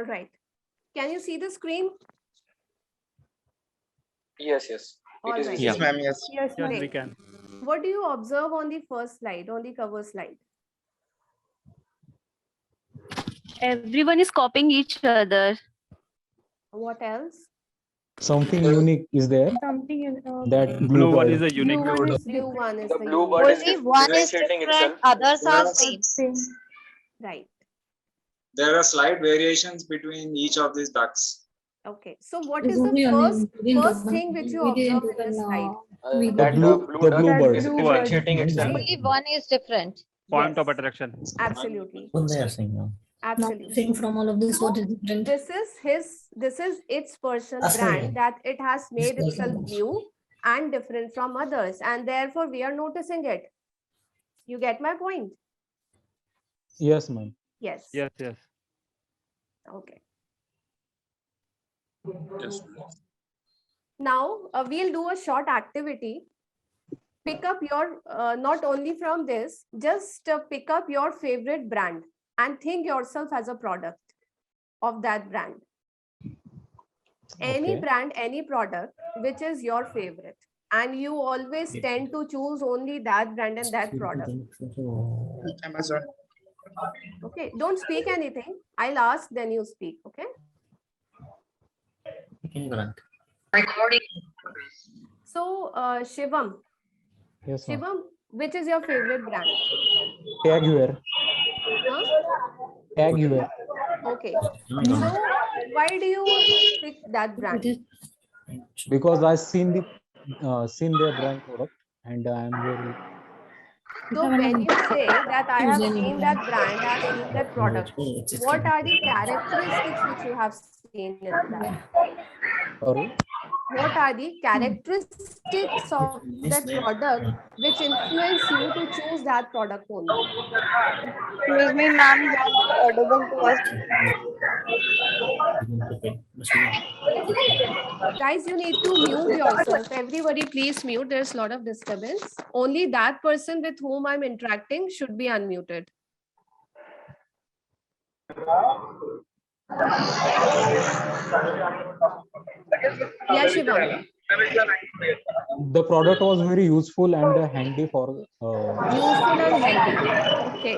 All right. Can you see the screen? Yes, yes. All It is right. Yes, visible. ma'am. Yes. Yes, Yes, we great. can. What do you observe on the first slide, on the cover slide? Everyone is copying each other. What else? Something unique is there. Something That Blue one bird. is a unique. Blue one is The the blue unique. bird is Only one is differentiating different, itself. others are same. Right. There are slight variations between each of these ducks. Okay. So what is the first thing which you observe in this slide? That blue The duck blue bird. is Blue bird. differentiating itself. Only one is different. Point of Yes. attraction. Absolutely. What they are saying now. Absolutely. From all of this, what is different? This is its personal brand that it has made itself new and different from others, and therefore we are noticing it. You get my point? Yes, ma'am. Yes. Yes, yes. Okay. Yes. Now we'll do a short activity. Pick up your, not only from this, just pick up your favorite brand and think yourself as a product of that brand. Any Okay. brand, any product, which is your favorite. And you always tend to choose only that brand and that product. Amazon. Okay, don't speak anything. I'll ask, then you speak, okay? So, Shivam, Yes, ma'am. Shivam, which is your favorite brand? Tagware. Huh? Tagware. Okay. So, why do you pick that brand? Because I seen their brand product and I am very. So, when you say that I have seen that brand, I have seen that product, what are the characteristics which you have seen in that? Sorry. What are the characteristics of that product which influence you to choose that product only? Excuse me, ma'am, you are not audible to us. Guys, you need to mute yourself. Everybody, please mute. There's a lot of disturbance. Only that person with whom I'm interacting should be unmuted. Yeah, Shivam. The product was very useful and handy for. Useful and handy. Okay.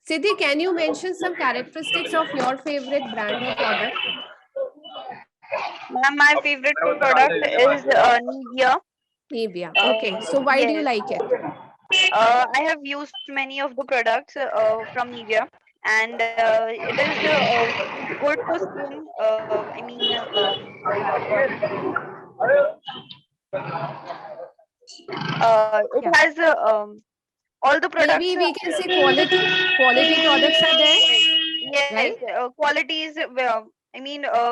Siddhi, can you mention some characteristics of your favorite brand or product? Ma'am, my favorite product is Nivea. Nivea. Okay. So why do you Yes. like it? I have used many of the products from Nivea, and it is good for skin. It Yeah. has all the products. Maybe we can say quality. Quality products are there. Yes, Right? quality is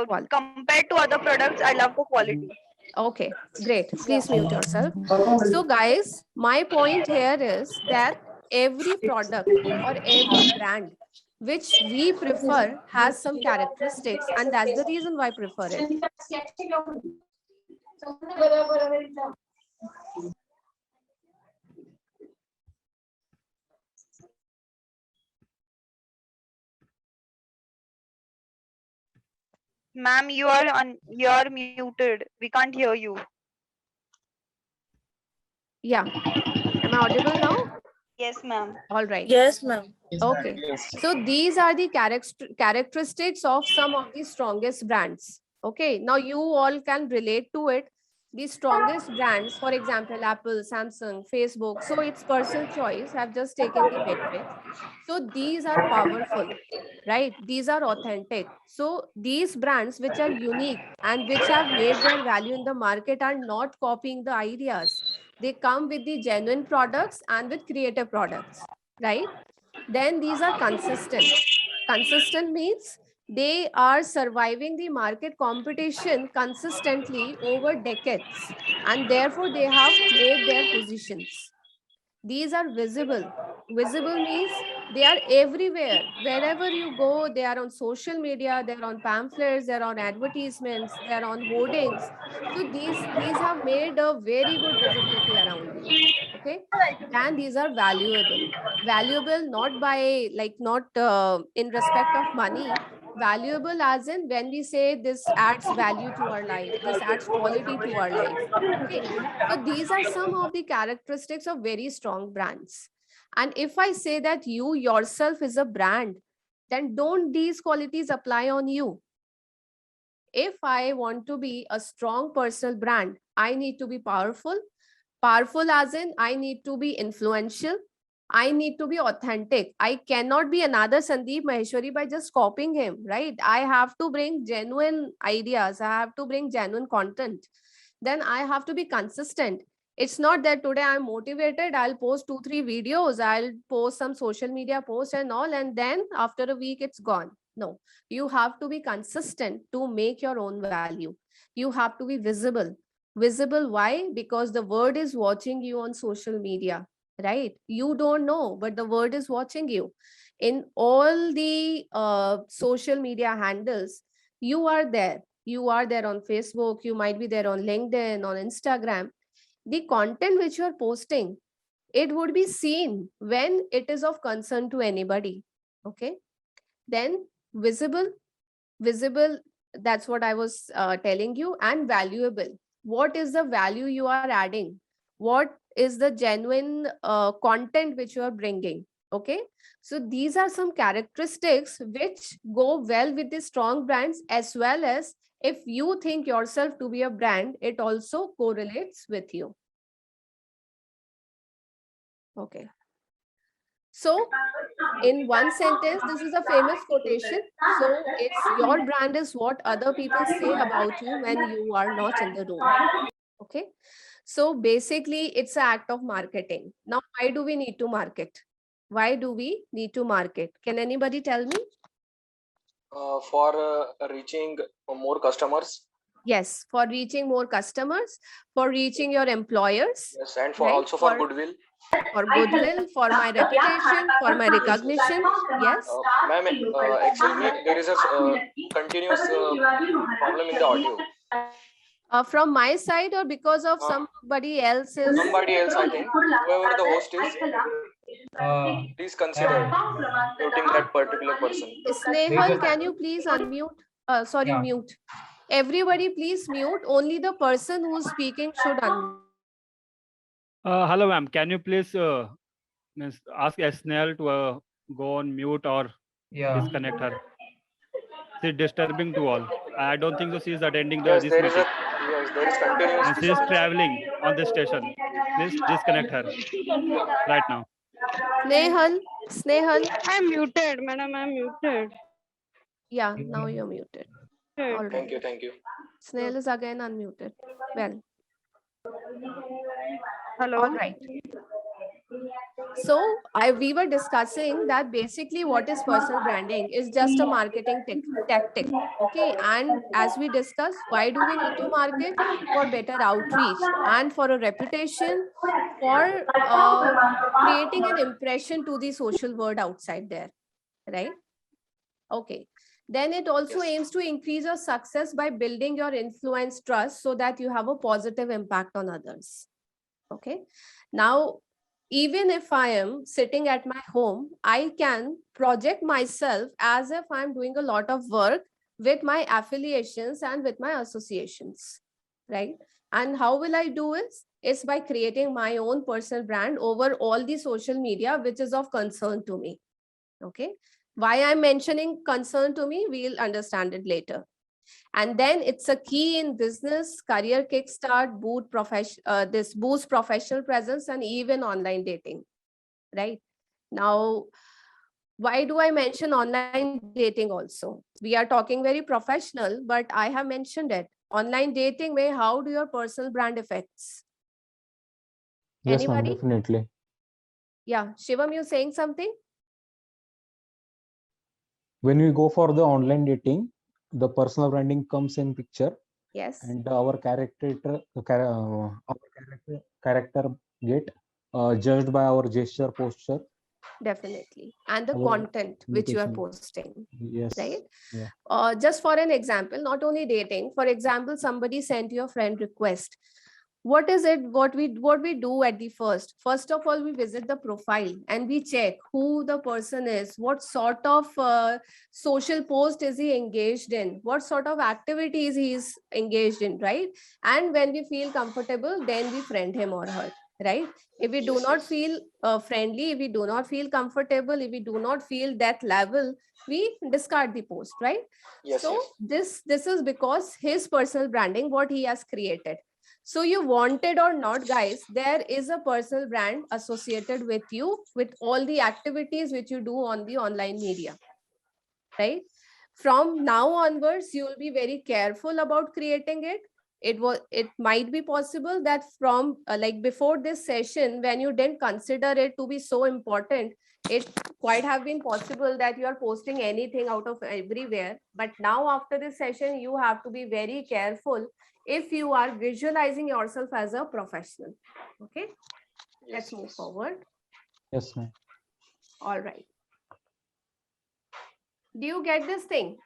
Qual- compared to other products, I love the quality. Okay, great. Please mute yourself. So guys, my point here is that every product or every brand which we prefer has some characteristics, and that's the reason why I prefer it. Ma'am, you are muted. We can't hear you. Yeah. Am I audible now? Yes, ma'am. All right. Yes, ma'am. Okay. So these are the characteristics of some of the strongest brands. Okay. Now you all can relate to it. The strongest brands, for example, Apple, Samsung, Facebook. So it's personal choice. I've just taken the metrics. So these are powerful, right? These are authentic. So these brands which are unique and which have made their value in the market are not copying the ideas. They come with the genuine products and with creative products, right? Then these are consistent. Consistent means they are surviving the market competition consistently over decades, and therefore they have made their positions. These are visible. Visible means they are everywhere. Wherever you go, they are on social media, they're on pamphlets, they're on advertisements, they're on hoardings. So these have made a very good visibility around you. Okay. And these are valuable. Valuable not by not in respect of money, Valuable as in when we say this adds value to our life, this adds quality to our life. Okay. So these are some of the characteristics of very strong brands. And if I say that you yourself is a brand, then don't these qualities apply on you? If I want to be a strong personal brand, I need to be powerful. Powerful as in I need to be influential. I need to be authentic. I cannot be another Sandeep Maheshwari by just copying him, right? I have to bring genuine ideas. I have to bring genuine content. Then I have to be consistent. It's not that today I'm motivated, I'll post 2-3 videos, I'll post some social media posts and all, and then after a week it's gone. No, you have to be consistent to make your own value. You have to be visible. Visible, why? Because the world is watching you on social media, right? You don't know, but the world is watching you. In all the social media handles, you are there. You are there on Facebook, you might be there on LinkedIn, on Instagram. The content which you are posting, it would be seen when it is of concern to anybody. Okay. Then visible, that's what I was telling you, and valuable. What is the value you are adding? What is the genuine content which you are bringing? Okay. So these are some characteristics which go well with the strong brands, as well as if you think yourself to be a brand, it also correlates with you. Okay. So in one sentence, this is a famous quotation. So it's your brand is what other people say about you when you are not in the room. Okay. So basically it's an act of marketing. Now, why do we need to market? Why do we need to market? Can anybody tell me? For reaching more customers. Yes, for reaching more customers, for reaching your employers. Yes, and for right? also for goodwill. For goodwill, for my reputation, for my recognition. Yes. Ma'am, excuse me, there is a continuous problem in the audio. From my side or because of somebody else's? Somebody else, I think. Whoever the host is, please consider muting that particular person. Snehal, can you please unmute? Sorry, mute. Everybody please mute. Only the person who's speaking should unmute. Hello, ma'am. Can you please ask Snehal to go on mute or disconnect her? She's disturbing to all. I don't think so. She is attending Yes, this there meeting. is there is continuous. And she is traveling on the station. Please disconnect her right now. Snehal. I'm muted, madam. I'm muted. Yeah, now you're muted. All Thank you, right. thank you. Snehal is again unmuted. Well. Hello. All right. So we were discussing that basically what is personal branding is just a marketing tactic. Okay. And as we discussed, why do we need to market? For better outreach and for a reputation, for creating an impression to the social world outside there. Right? Okay. Then it also aims to increase your success by building your influence trust so that you have a positive impact on others. Okay. Now, even if I am sitting at my home, I can project myself as if I'm doing a lot of work with my affiliations and with my associations, right? And how will I do it? It's by creating my own personal brand over all the social media, which is of concern to me. Okay. Why I'm mentioning concern to me, we'll understand it later. And then it's a key in business, career kickstart, boost professional presence, and even online dating, right? Now, why do I mention online dating also? We are talking very professional, but I have mentioned it. Online dating, how do your personal brand affects? Yes, ma'am, Anybody? definitely. Yeah, Shivam, you saying something? When we go for the online dating, the personal branding comes in picture. Yes. And our character get judged by our gesture, posture. Definitely. And the Our content which you are posting. Yes. Right? Yeah. Just for an example, not only dating, for example, somebody sent you a friend request. what is it, what we do at the first of all, we visit the profile and we check who the person is, what sort of social post is he engaged in, what sort of activities he is engaged in, right? And when we feel comfortable, then we friend him or her, right? If we do Yes, not yes. feel friendly, if we do not feel comfortable, if we do not feel that level, we discard the post, right? Yes, So yes. this is because his personal branding, what he has created. So you wanted or not, guys, there is a personal brand associated with you, with all the activities which you do on the online media, right? From now onwards, you will be very careful about creating it. It might be possible that from like before this session, when you didn't consider it to be so important, it quite have been possible that you are posting anything out of everywhere. But now after this session, you have to be very careful if you are visualizing yourself as a professional. Okay, let's Yes, move yes. forward. Yes, ma'am. All right. Do you get this thing?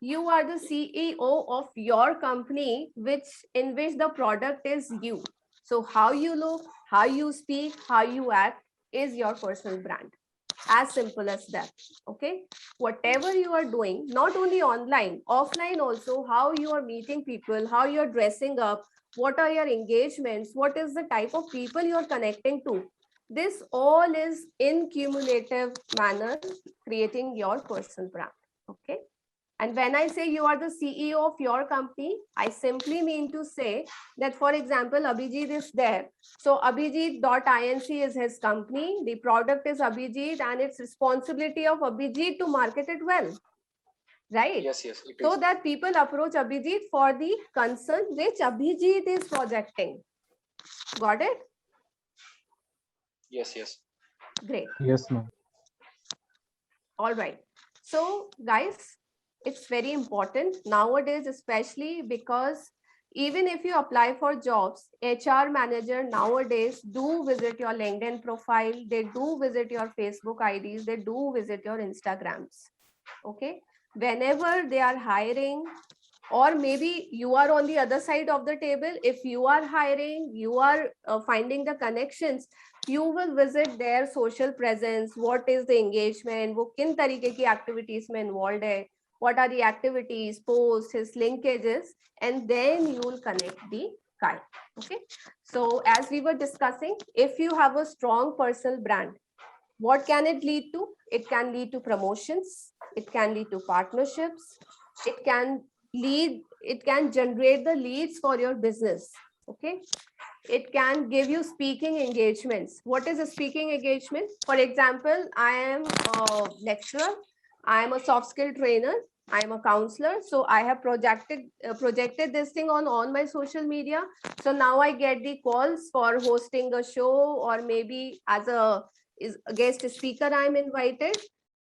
You are the CEO of your company, in which the product is you. So how you look, how you speak, how you act is your personal brand. As simple as that. Okay. Whatever you are doing, not only online, offline also, how you are meeting people, how you are dressing up, what are your engagements, what is the type of people you are connecting to. This all is in cumulative manner creating your personal brand. Okay. And when I say you are the CEO of your company, I simply mean to say that, for example, Abhijit is there. So Abhijit.inc is his company. The product is Abhijit and it's responsibility of Abhijit to market it well. Right? Yes, yes. It So is. that people approach Abhijit for the concern which Abhijit is projecting. Got it? Yes, yes. Great. Yes, ma'am. All right. So guys, it's very important nowadays, especially because even if you apply for jobs, HR manager nowadays do visit your LinkedIn profile, they do visit your Facebook IDs, they do visit your Instagrams. Okay. Whenever they are hiring, or maybe you are on the other side of the table, if you are hiring, you are finding the connections, you will visit their social presence, what is the engagement, वो किन तरीके की activities में involved है, what are the activities, posts, his linkages, and then you will connect the guy. Okay. So as we were discussing, if you have a strong personal brand, what can it lead to? It can lead to promotions, it can lead to partnerships, it can generate the leads for your business. Okay. It can give you speaking engagements. What is a speaking engagement? For example, I am a lecturer, I am a soft skill trainer, I am a counselor. So I have projected this thing on my social media. So now I get the calls for hosting a show, or maybe as a guest speaker I am invited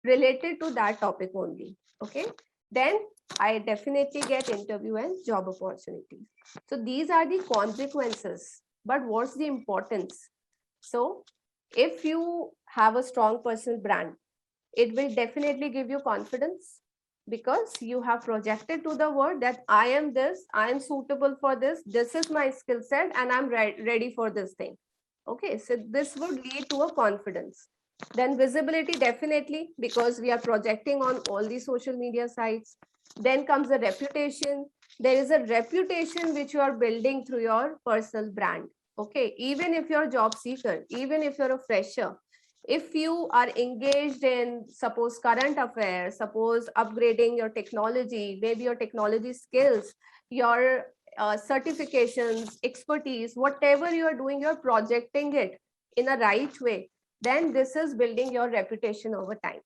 related to that topic only. Okay. Then I definitely get interview and job opportunities. So these are the consequences. But what's the importance? So if you have a strong personal brand, it will definitely give you confidence, because you have projected to the world that I am this, I am suitable for this is my skill set, and I'm ready for this thing. Okay, so this would lead to a confidence. Then visibility, definitely, because we are projecting on all the social media sites. Then comes the reputation. There is a reputation which you are building through your personal brand. Okay, even if you're a job seeker, even if you're a fresher, if you are engaged in, suppose, current affairs, suppose upgrading your technology, maybe your technology skills, your certifications, expertise, whatever you are doing, you're projecting it in a right way, then this is building your reputation over time.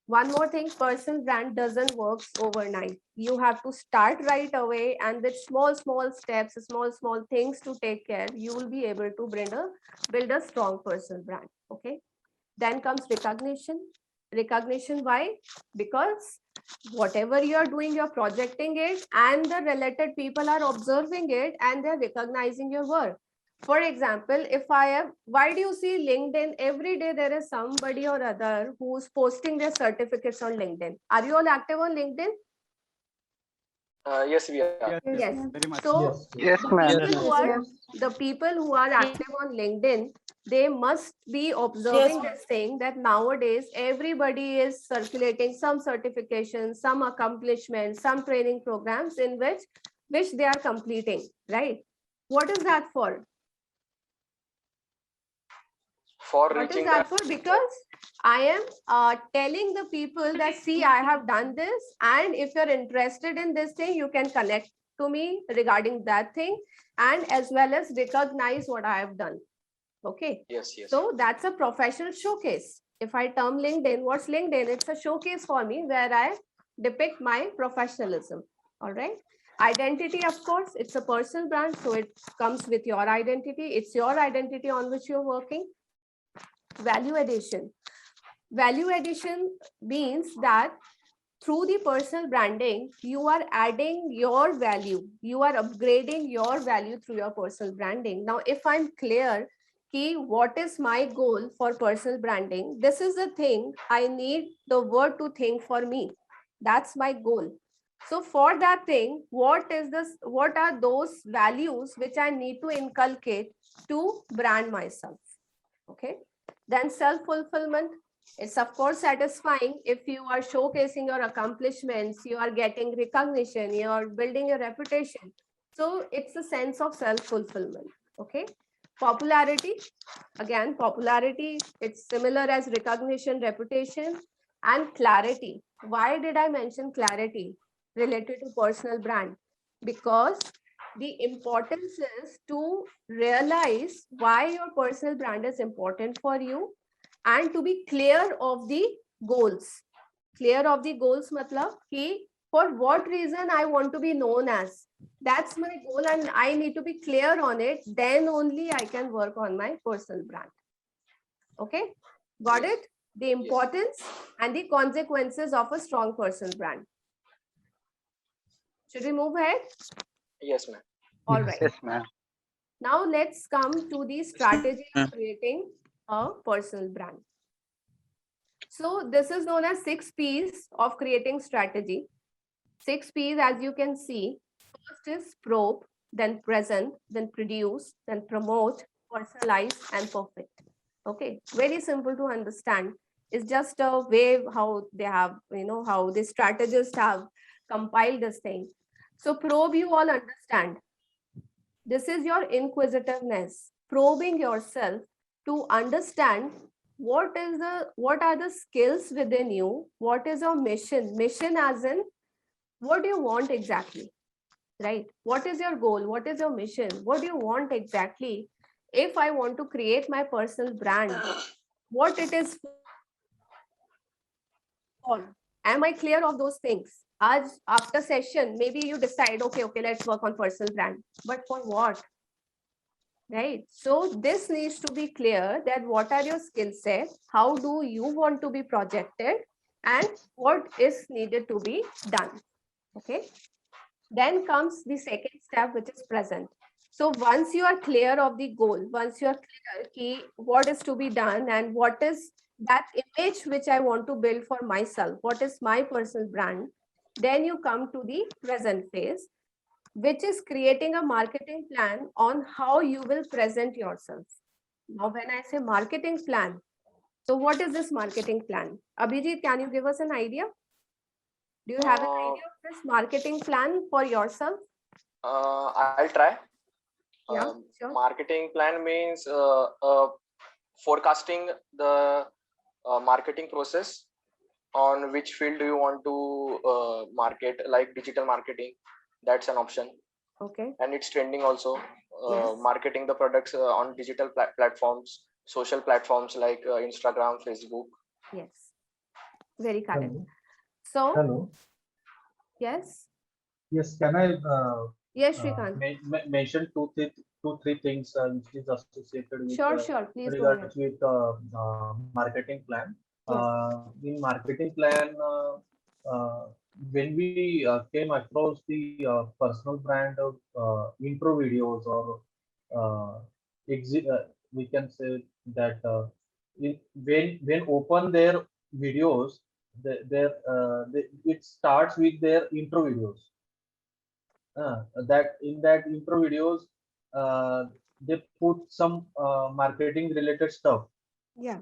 One more thing, personal brand doesn't work overnight. You have to start right away, and with small steps, small things to take care, you will be able to build a strong personal brand. Okay. Then comes recognition. Recognition, why? Because whatever you are doing, you're projecting it, and the related people are observing it, and they're recognizing your work. For example, if I have, why do you see LinkedIn every day there is somebody or other who's posting their certificates on LinkedIn? Are you all active on LinkedIn? Yes, we are. Yes, yes, Yes. very much. So Yes. Yes, the ma'am. people who are the people who are active on LinkedIn, they must be observing this thing that nowadays everybody is circulating some certifications, some accomplishments, some training programs in which they are completing, right? What is that for? For What is reaching that that, for? Because I am telling the people that, see, I have done this, and if you're interested in this thing, you can connect to me regarding that thing, and as well as recognize what I have done. Okay. yes, yes. So that's a professional showcase. If I term LinkedIn, what's LinkedIn? It's a showcase for me where I depict my professionalism. All right. Identity, of course, it's a personal brand. So it comes with your identity. It's your identity on which you're working. Value addition. Value addition means that through the personal branding, you are adding your value. You are upgrading your value through your personal branding. Now, if I'm clear, key, what is my goal for personal branding? This is the thing I need the word to think for me. That's my goal. So for that thing, what is this? What are those values which I need to inculcate to brand myself? Okay. Then self-fulfillment. It's of course satisfying if you are showcasing your accomplishments, you are getting recognition, you are building your reputation. So it's a sense of self-fulfillment. Okay. Popularity. Again, popularity, it's similar as recognition, reputation, and clarity. Why did I mention clarity related to personal brand? Because the importance is to realize why your personal brand is important for you and to be clear of the goals. Clear of the goals matlab ki for what reason I want to be known as. That's my goal and I need to be clear on it. Then only I can work on my personal brand. Okay, got it? The importance and the consequences of a strong personal brand. Should we move ahead? Yes, ma'am. All right. Yes, ma'am. Now let's come to the strategy of creating a personal brand. So this is known as 6 P's of creating strategy. 6 P's, as you can see, first is probe, then present, then produce, then promote, personalize, and perfect. Okay, very simple to understand. It's just a way how they have, how the strategists have compiled this thing. So probe, you all understand. This is your inquisitiveness, probing yourself to understand what are the skills within you, what is your mission as in what do you want exactly, right? What is your goal, what is your mission, what do you want exactly? If I want to create my personal brand, what it is for, am I clear of those things? As after session, maybe you decide, okay, let's work on personal brand, but for what? Right. So this needs to be clear that what are your skill sets, how do you want to be projected, and what is needed to be done. Okay. Then comes the second step, which is present. So once you are clear of the goal, once you are clear key, what is to be done and what is that image which I want to build for myself, what is my personal brand, then you come to the present phase, which is creating a marketing plan on how you will present yourself. Now, when I say marketing plan, so what is this marketing plan? Abhijit, can you give us an idea? Do you have an idea of this marketing plan for yourself? I'll try. Yeah, sure. Marketing plan means forecasting the marketing process on which field do you want to market, like digital marketing. That's an option. Okay. And it's trending also. Yes. Marketing the products on digital platforms, social platforms like Instagram, Facebook. Yes. Very correct. Hello. So, Hello. yes. Yes, can I Yes, Shrikant. mention two, three things which is associated with Sure. Please go ahead. regards with marketing plan. Yes. In marketing plan, when we came across the personal brand of intro videos or we can say that when open their videos, it starts with their intro videos. that in that intro videos, they put some marketing related stuff Yeah.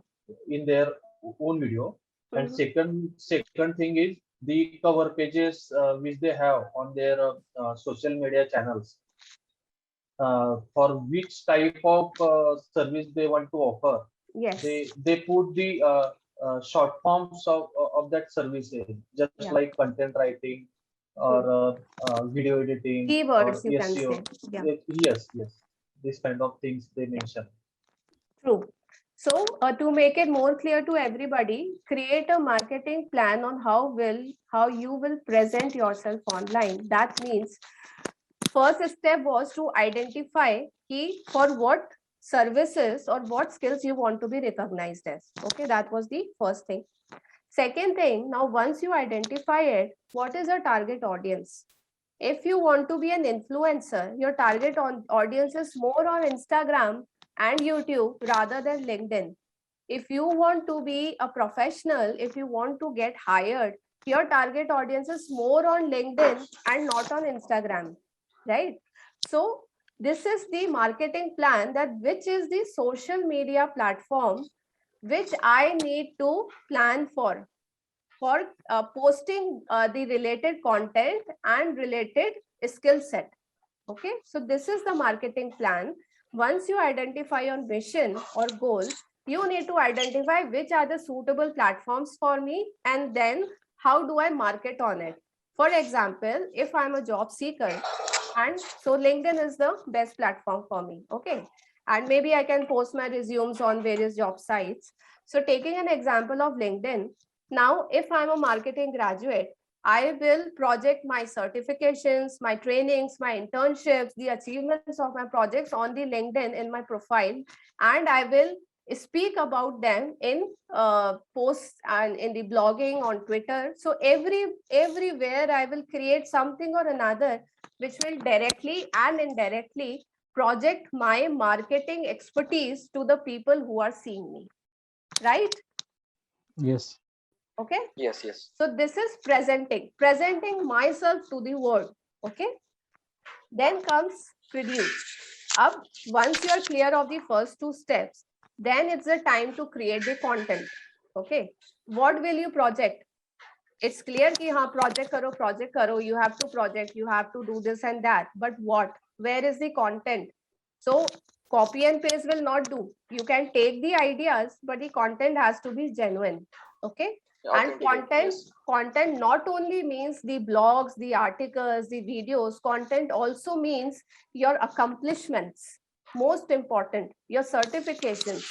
in their own video. And second thing is the cover pages which they have on their social media channels, for which type of service they want to offer. Yes. They put the short forms of that services, just Yeah. like content writing or video editing or Keywords you can SEO. say. Yeah. Yes, this kind of things they mention. True. So to make it more clear to everybody, create a marketing plan on how you will present yourself online. That means first step was to identify key for what services or what skills you want to be recognized as. Okay, that was the first thing. Second thing, now once you identify it, what is your target audience? If you want to be an influencer, your target audience is more on Instagram and YouTube rather than LinkedIn. If you want to be a professional, if you want to get hired, your target audience is more on LinkedIn and not on Instagram, right? So this is the marketing plan, that which is the social media platform which I need to plan for posting the related content and related skill set. Okay, so this is the marketing plan. Once you identify your mission or goal, you need to identify which are the suitable platforms for me, and then how do I market on it. For example, if I'm a job seeker, and so LinkedIn is the best platform for me. Okay, and maybe I can post my resumes on various job sites. So taking an example of LinkedIn, now if I'm a marketing graduate, I will project my certifications, my trainings, my internships, the achievements of my projects on the LinkedIn in my profile, and I will speak about them in posts and in the blogging on Twitter. So everywhere I will create something or another which will directly and indirectly project my marketing expertise to the people who are seeing me, right? Yes. Okay. Yes. So this is presenting myself to the world. Okay. Then comes produce. Up, once you are clear of the first two steps, then it's the time to create the content. Okay. What will you project? It's clear ki haan, project karo, you have to project, you have to do this and that. But what? Where is the content? So copy and paste will not do. You can take the ideas, but the content has to be genuine. Okay. And content not only means the blogs, the articles, the videos. Content also means your accomplishments. Most important, your certifications,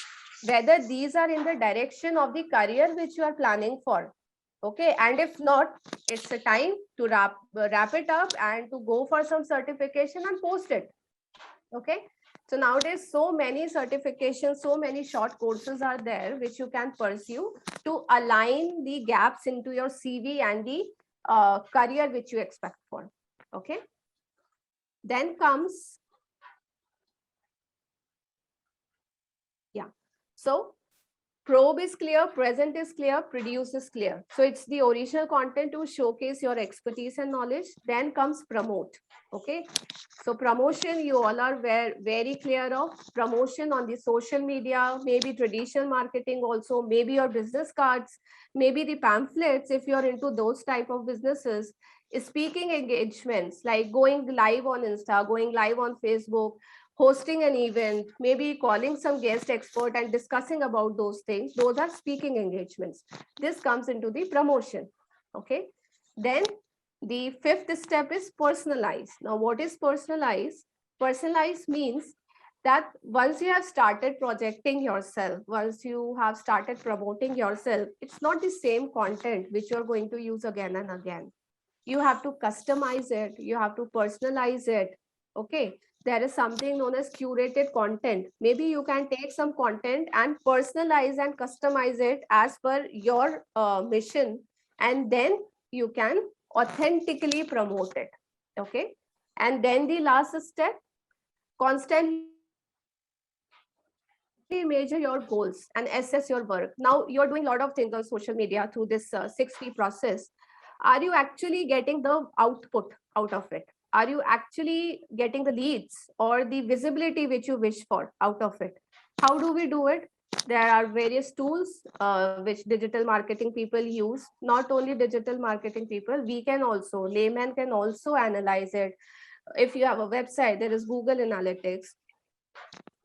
whether these are in the direction of the career which you are planning for. Okay, and if not, it's a time to wrap it up and to go for some certification and post it. Okay, so nowadays so many certifications, so many short courses are there which you can pursue to align the gaps into your CV and the career which you expect for. Okay, then comes, yeah, so probe is clear, present is clear, produce is clear. So it's the original content to showcase your expertise and knowledge. Then comes promote. Okay, so promotion, you all are very clear of promotion on the social media, maybe traditional marketing also, maybe your business cards, maybe the pamphlets if you're into those type of businesses. Speaking engagements like going live on Insta, going live on Facebook, hosting an event, maybe calling some guest expert and discussing about those things. Those are speaking engagements. This comes into the promotion. Okay. Then the fifth step is personalize. Now, what is personalize? Personalize means that once you have started projecting yourself, once you have started promoting yourself, it's not the same content which you're going to use again and again. You have to customize it. You have to personalize it. Okay. There is something known as curated content. Maybe you can take some content and personalize and customize it as per your mission, and then you can authentically promote it. Okay. And then the last step, constantly measure your goals and assess your work. Now you're doing a lot of things on social media through this 6P process. Are you actually getting the output out of it? Are you actually getting the leads or the visibility which you wish for out of it? How do we do it? There are various tools which digital marketing people use. Not only digital marketing people, we can also, layman can also analyze it. If you have a website, there is Google Analytics.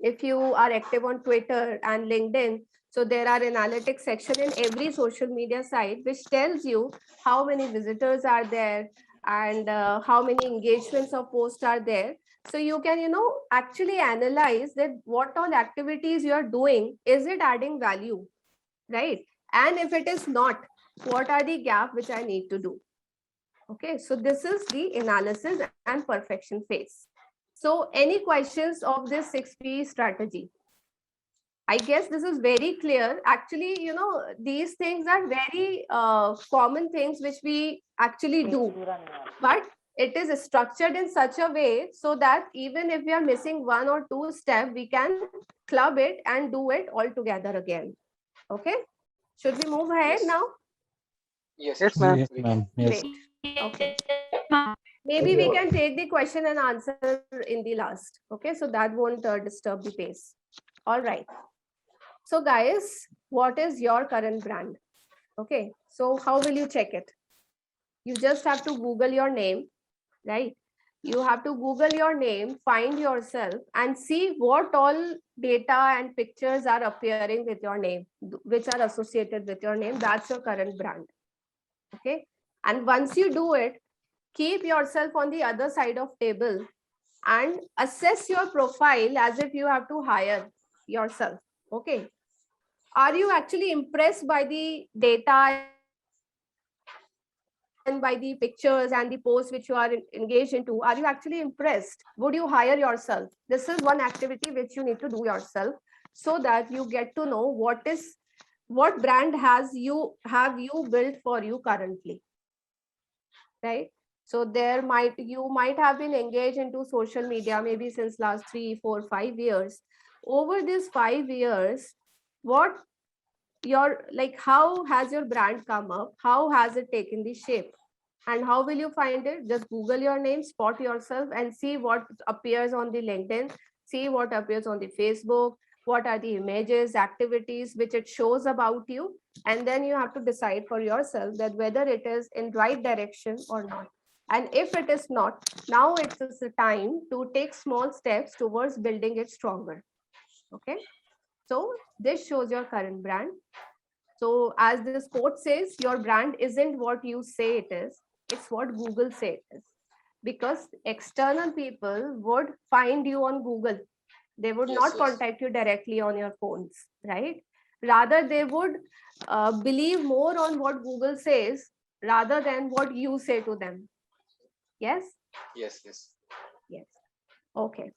If you are active on Twitter and LinkedIn, so there are analytics section in every social media site which tells you how many visitors are there and how many engagements of posts are there. So you can, actually analyze that what all activities you are doing, is it adding value, right? And if it is not, what are the gap which I need to do? Okay, so this is the analysis and perfection phase. So any questions of this 6P strategy? I guess this is very clear. Actually, these things are very common things which we actually do, but it is structured in such a way so that even if we are missing one or two steps, we can club it and do it all together again. Okay, should we move ahead Yes. now? Yes, Yes, ma'am. we can. Yes. Great. Okay. Maybe we can take the question and answer in the last. Okay, so that won't disturb the pace. All right. So guys, what is your current brand? Okay, so how will you check it? You just have to Google your name, right? You have to Google your name, find yourself and see what all data and pictures are appearing with your name, which are associated with your name. That's your current brand. Okay. And once you do it, keep yourself on the other side of table and assess your profile as if you have to hire yourself. Okay. Are you actually impressed by the data and by the pictures and the posts which you are engaged into? Are you actually impressed? Would you hire yourself? This is one activity which you need to do yourself so that you get to know what brand have you built for you currently, right? So you might have been engaged into social media maybe since last 3, 4, 5 years. Over these 5 years, how has your brand come up? How has it taken the shape? And how will you find it? Just Google your name, spot yourself and see what appears on the LinkedIn, see what appears on the Facebook, what are the images, activities which it shows about you. And then you have to decide for yourself that whether it is in right direction or not. And if it is not, now it is the time to take small steps towards building it stronger. Okay. So this shows your current brand. So as this quote says, your brand isn't what you say it is, it's what Google say it is. Because external people would find you on Google. They would Yes, not yes. contact you directly on your phones, right? Rather, they would believe more on what Google says rather than what you say to them. Yes? Yes, yes. Yes. Okay.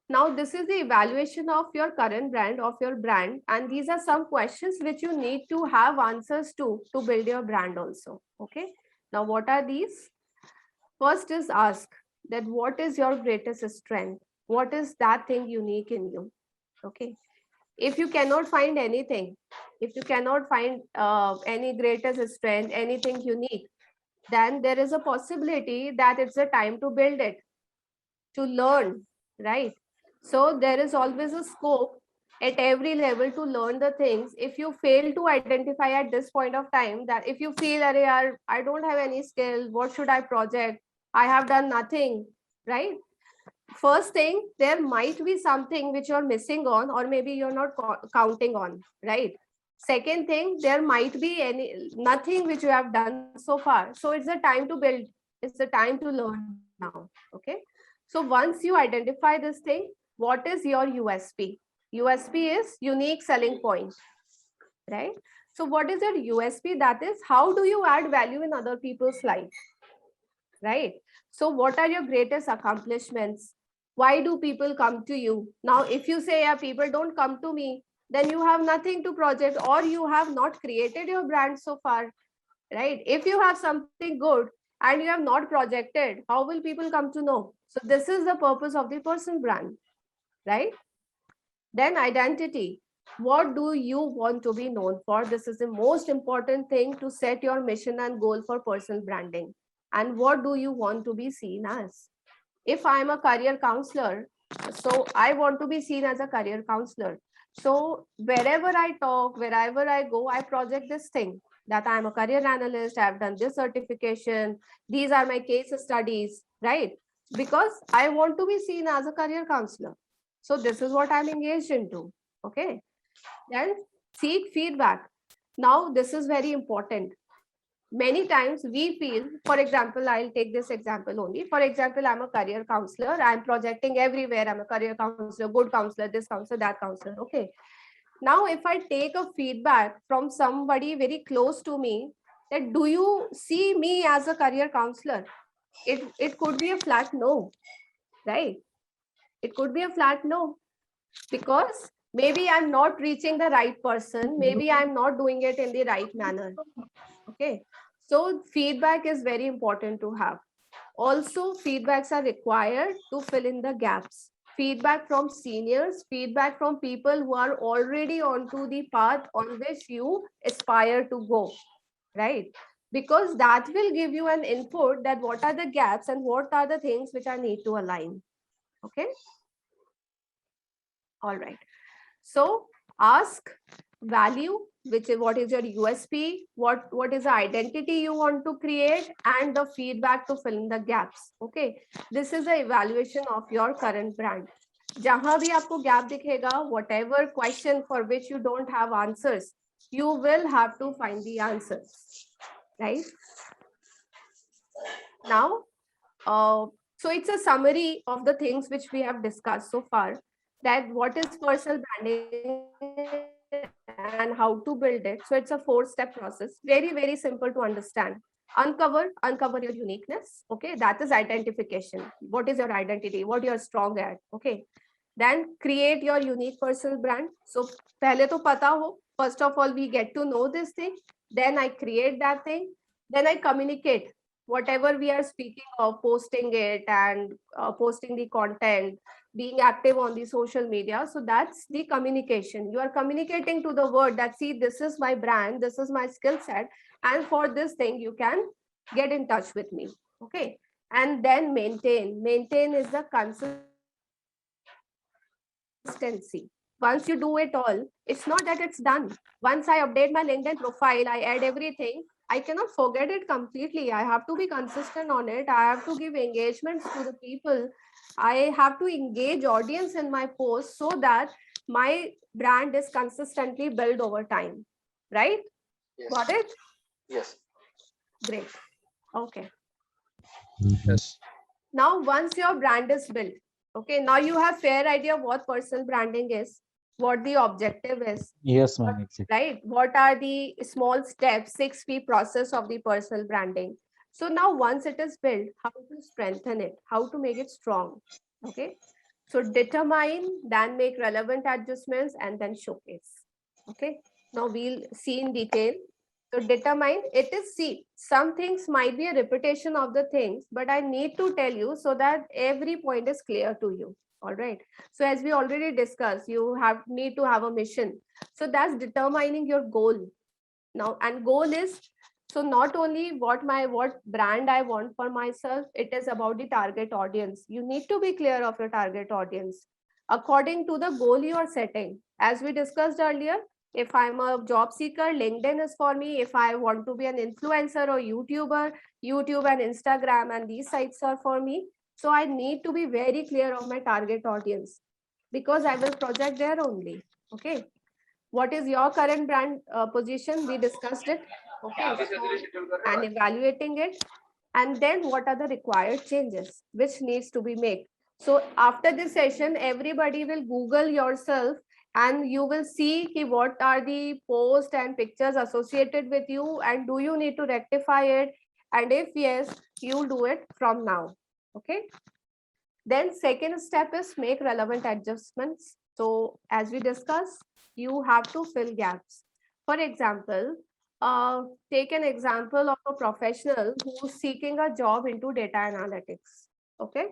Now, this is the evaluation of your current brand, of your brand. And these are some questions which you need to have answers to build your brand also. Okay. Now, what are these? First is ask that what is your greatest strength? What is that thing unique in you? Okay. If you cannot find anything, if you cannot find any greatest strength, anything unique, then there is a possibility that it's a time to build it, to learn, right? So there is always a scope at every level to learn the things. If you fail to identify at this point of time, that if you feel that I don't have any skill, what should I project? I have done nothing, right? First thing, there might be something which you're missing on, or maybe you're not counting on, right? Second thing, there might be nothing which you have done so far. So it's the time to build. It's the time to learn now. Okay. So once you identify this thing, what is your USP? USP is unique selling point, right? So what is your USP? That is, how do you add value in other people's life, right? So what are your greatest accomplishments? Why do people come to you? Now, if you say, yeah, people don't come to me, then you have nothing to project, or you have not created your brand so far, right? If you have something good and you have not projected, how will people come to know? So this is the purpose of the personal brand, right? Then identity. What do you want to be known for? This is the most important thing to set your mission and goal for personal branding. And what do you want to be seen as? If I'm a career counselor, so I want to be seen as a career counselor. So wherever I talk, wherever I go, I project this thing that I'm a career analyst, I've done this certification, these are my case studies, right? Because I want to be seen as a career counselor. So this is what I'm engaged into. Okay. Then seek feedback. Now, this is very important. Many times we feel, for example, I'll take this example only. For example, I'm a career counselor. I'm projecting everywhere. I'm a career counselor, good counselor, this counselor, that counselor. Okay. Now, if I take a feedback from somebody very close to me, that do you see me as a career counselor? It could be a flat no, right? It could be a flat no, because maybe I'm not reaching the right person. Maybe I'm not doing it in the right manner. Okay. So feedback is very important to have. Also, feedbacks are required to fill in the gaps. Feedback from seniors, feedback from people who are already onto the path on which you aspire to go, right? Because that will give you an input that what are the gaps and what are the things which I need to align. Okay. All right. So ask, value, which is what is your USP, what is the identity you want to create, and the feedback to fill in the gaps. Okay, this is the evaluation of your current brand. Jahan bhi aapko gap dikhega, whatever question for which you don't have answers, you will have to find the answers, right? Now, so it's a summary of the things which we have discussed so far. That what is personal branding and how to build it. So it's a 4-step process, very, very simple to understand. Uncover your uniqueness. Okay, that is identification. What is your identity? What you're strong at? Okay. Then create your unique personal brand. So pehle to pata ho. First of all, we get to know this thing. Then I create that thing. Then I communicate whatever we are speaking of, posting it and posting the content, being active on the social media. So that's the communication. You are communicating to the world that, see, this is my brand, this is my skill set. And for this thing, you can get in touch with me. Okay. And then maintain. Maintain is the consistency. Once you do it all, it's not that it's done. Once I update my LinkedIn profile, I add everything, I cannot forget it completely. I have to be consistent on it. I have to give engagements to the people. I have to engage audience in my posts so that my brand is consistently built over time. Right? Yes. Got it? Yes. Great. Okay. Yes. Now, once your brand is built, okay, now you have fair idea what personal branding is, what the objective is. Yes, ma'am. Exactly. Right? What are the small steps, 6P process of the personal branding? So now once it is built, how to strengthen it, how to make it strong. Okay. So determine, then make relevant adjustments, and then showcase. Okay. Now we'll see in detail. So determine, it is, see, some things might be a repetition of the things, but I need to tell you so that every point is clear to you. All right. So as we already discussed, you need to have a mission. So that's determining your goal. Now, and goal is, so not only what brand I want for myself, it is about the target audience. You need to be clear of your target audience according to the goal you are setting. As we discussed earlier, if I'm a job seeker, LinkedIn is for me. If I want to be an influencer or YouTuber, YouTube and Instagram and these sites are for me. So I need to be very clear of my target audience because I will project there only. Okay. What is your current brand position? We discussed it. Okay. And evaluating it. And then what are the required changes which needs to be made? So after this session, everybody will Google yourself and you will see what are the posts and pictures associated with you and do you need to rectify it? And if yes, you do it from now. Okay. Then second step is make relevant adjustments. So as we discussed, you have to fill gaps. For example, take an example of a professional who's seeking a job into data analytics. Okay.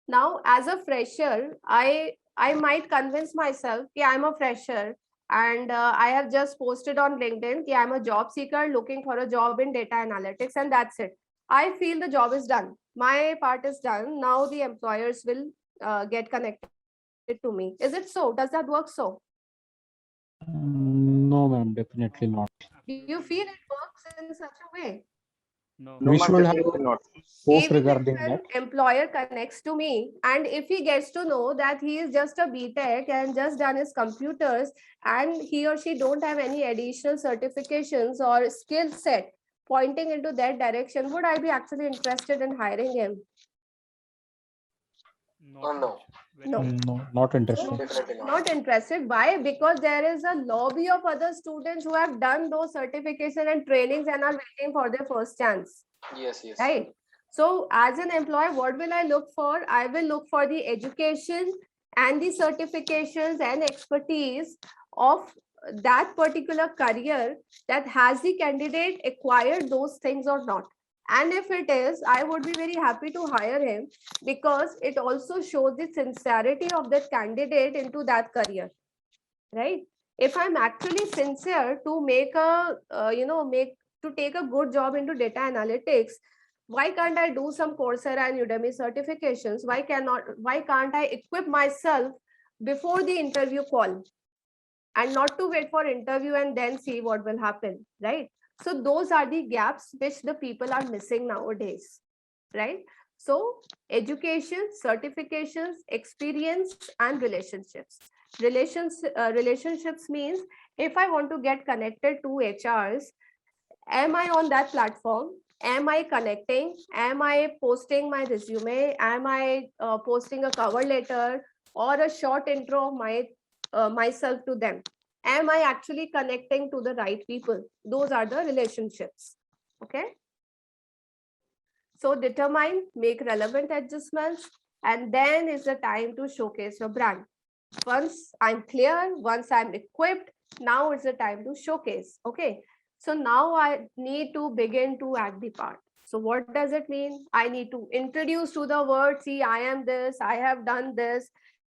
Now, as a fresher, I I might convince myself that I'm a fresher and I have just posted on LinkedIn that I'm a job seeker looking for a job in data analytics, and that's it. I feel the job is done. My part is done. Now the employers will get connected to me. Is it so? Does that work so? No, ma'am, definitely not. Do you feel it works in such a way? No. No, We ma'am, should have definitely not. hope Even if regarding an that. employer connects to me and if he gets to know that he is just a BTech and just done his computers and he or she don't have any additional certifications or skill set pointing into that direction, would I be actually interested in hiring him? Not No, much. Very No. less. No, not interested. definitely not. Not interested. Why? Because there is a lobby of other students who have done those certification and trainings and are waiting for their first chance. Yes, yes. Right. So as an employee, what will I look for? I will look for the education and the certifications and expertise of that particular career, that has the candidate acquired those things or not. And if it is, I would be very happy to hire him because it also shows the sincerity of that candidate into that career, right? If I'm actually sincere to make a, to take a good job into data analytics, why can't I do some Coursera and Udemy certifications? Why can't I equip myself before the interview call and not to wait for interview and then see what will happen, right? So those are the gaps which the people are missing nowadays, right? So education, certifications, experience, and relationships. Relationships means if I want to get connected to HRs, am I on that platform? Am I connecting? Am I posting my resume? Am I posting a cover letter or a short intro of myself to them? Am I actually connecting to the right people? Those are the relationships. Okay. So determine, make relevant adjustments, and then is the time to showcase your brand. Once I'm clear, once I'm equipped, now is the time to showcase. Okay. So now I need to begin to act the part. So what does it mean? I need to introduce to the world, see, I am this, I have done this,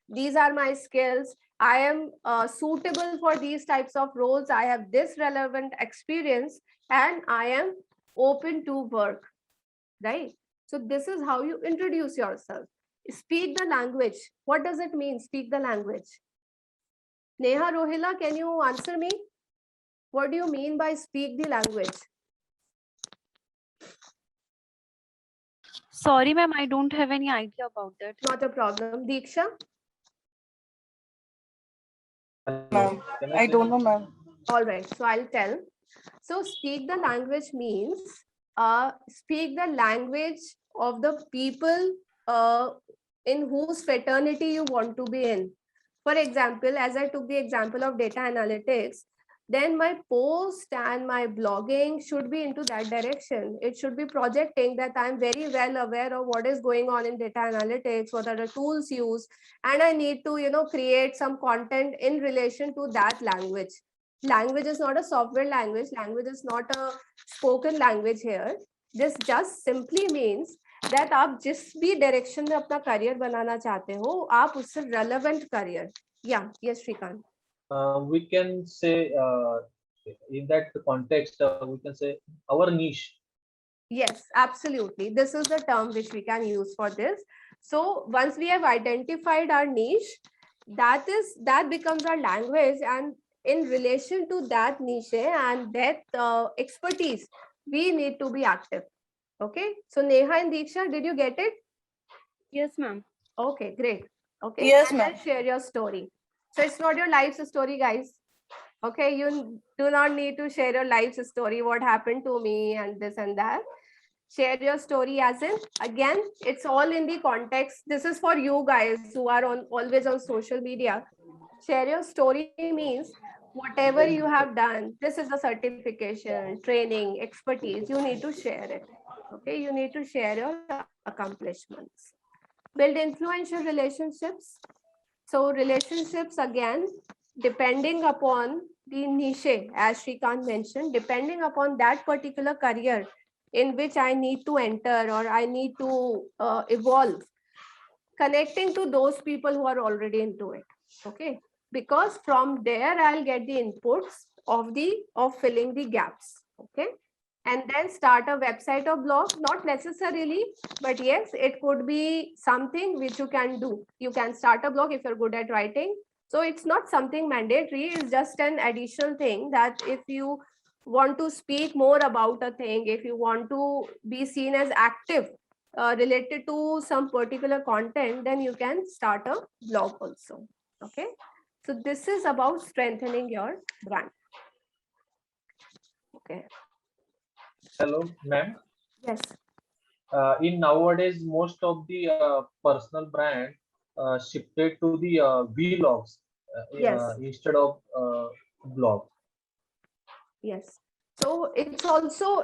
these are my skills, I am suitable for these types of roles, I have this relevant experience, and I am open to work, right? So this is how you introduce yourself. Speak the language. What does it mean, speak the language? Neha, Rohila, can you answer me? What do you mean by speak the language? Sorry, ma'am, I don't have any idea about that. Not a problem. Diksha? Hello. Can I don't know, ma'am. All right, so I'll tell. So speak the language means speak the language of the people in whose fraternity you want to be in. For example, as I took the example of data analytics, then my post and my blogging should be into that direction. It should be projecting that I'm very well aware of what is going on in data analytics, what are the tools used, and I need to, create some content in relation to that language. Language is not a software language. Language is not a spoken language here. This just simply means that आप जिस भी direction में अपना career बनाना चाहते हो, आप उससे relevant career. Yeah, yes, Shrikant. We can say in that context, we can say our niche. Yes, absolutely. This is the term which we can use for this. So once we have identified our niche, that becomes our language, and in relation to that niche and that expertise, we need to be active. Okay. So Neha and Diksha, did you get it? Yes, ma'am. Okay, great. Okay. Yes, and then share your story. So it's not your life's story, guys. Okay, you do not need to share your life's story, what happened to me and this and that. Share your story as in, again, it's all in the context. This is for you guys who are always on social media. Share your story means whatever you have done, this is a certification, training, expertise, you need to share it. Okay, you need to share your accomplishments. Build influential relationships. So relationships, again, depending upon the niche, as Shrikant mentioned, depending upon that particular career in which I need to enter or I need to evolve, connecting to those people who are already into it. Okay, because from there I'll get the inputs of filling the gaps. Okay, and then start a website or blog, not necessarily, but yes, it could be something which you can do. You can start a blog if you're good at writing. So it's not something mandatory, it's just an additional thing that if you want to speak more about a thing, if you want to be seen as active related to some particular content, then you can start a blog also. Okay, so this is about strengthening your brand. Okay. Hello, ma'am. Yes. In nowadays, most of the personal brand shifted to the vlogs Yes. instead of blog. Yes. So it's also,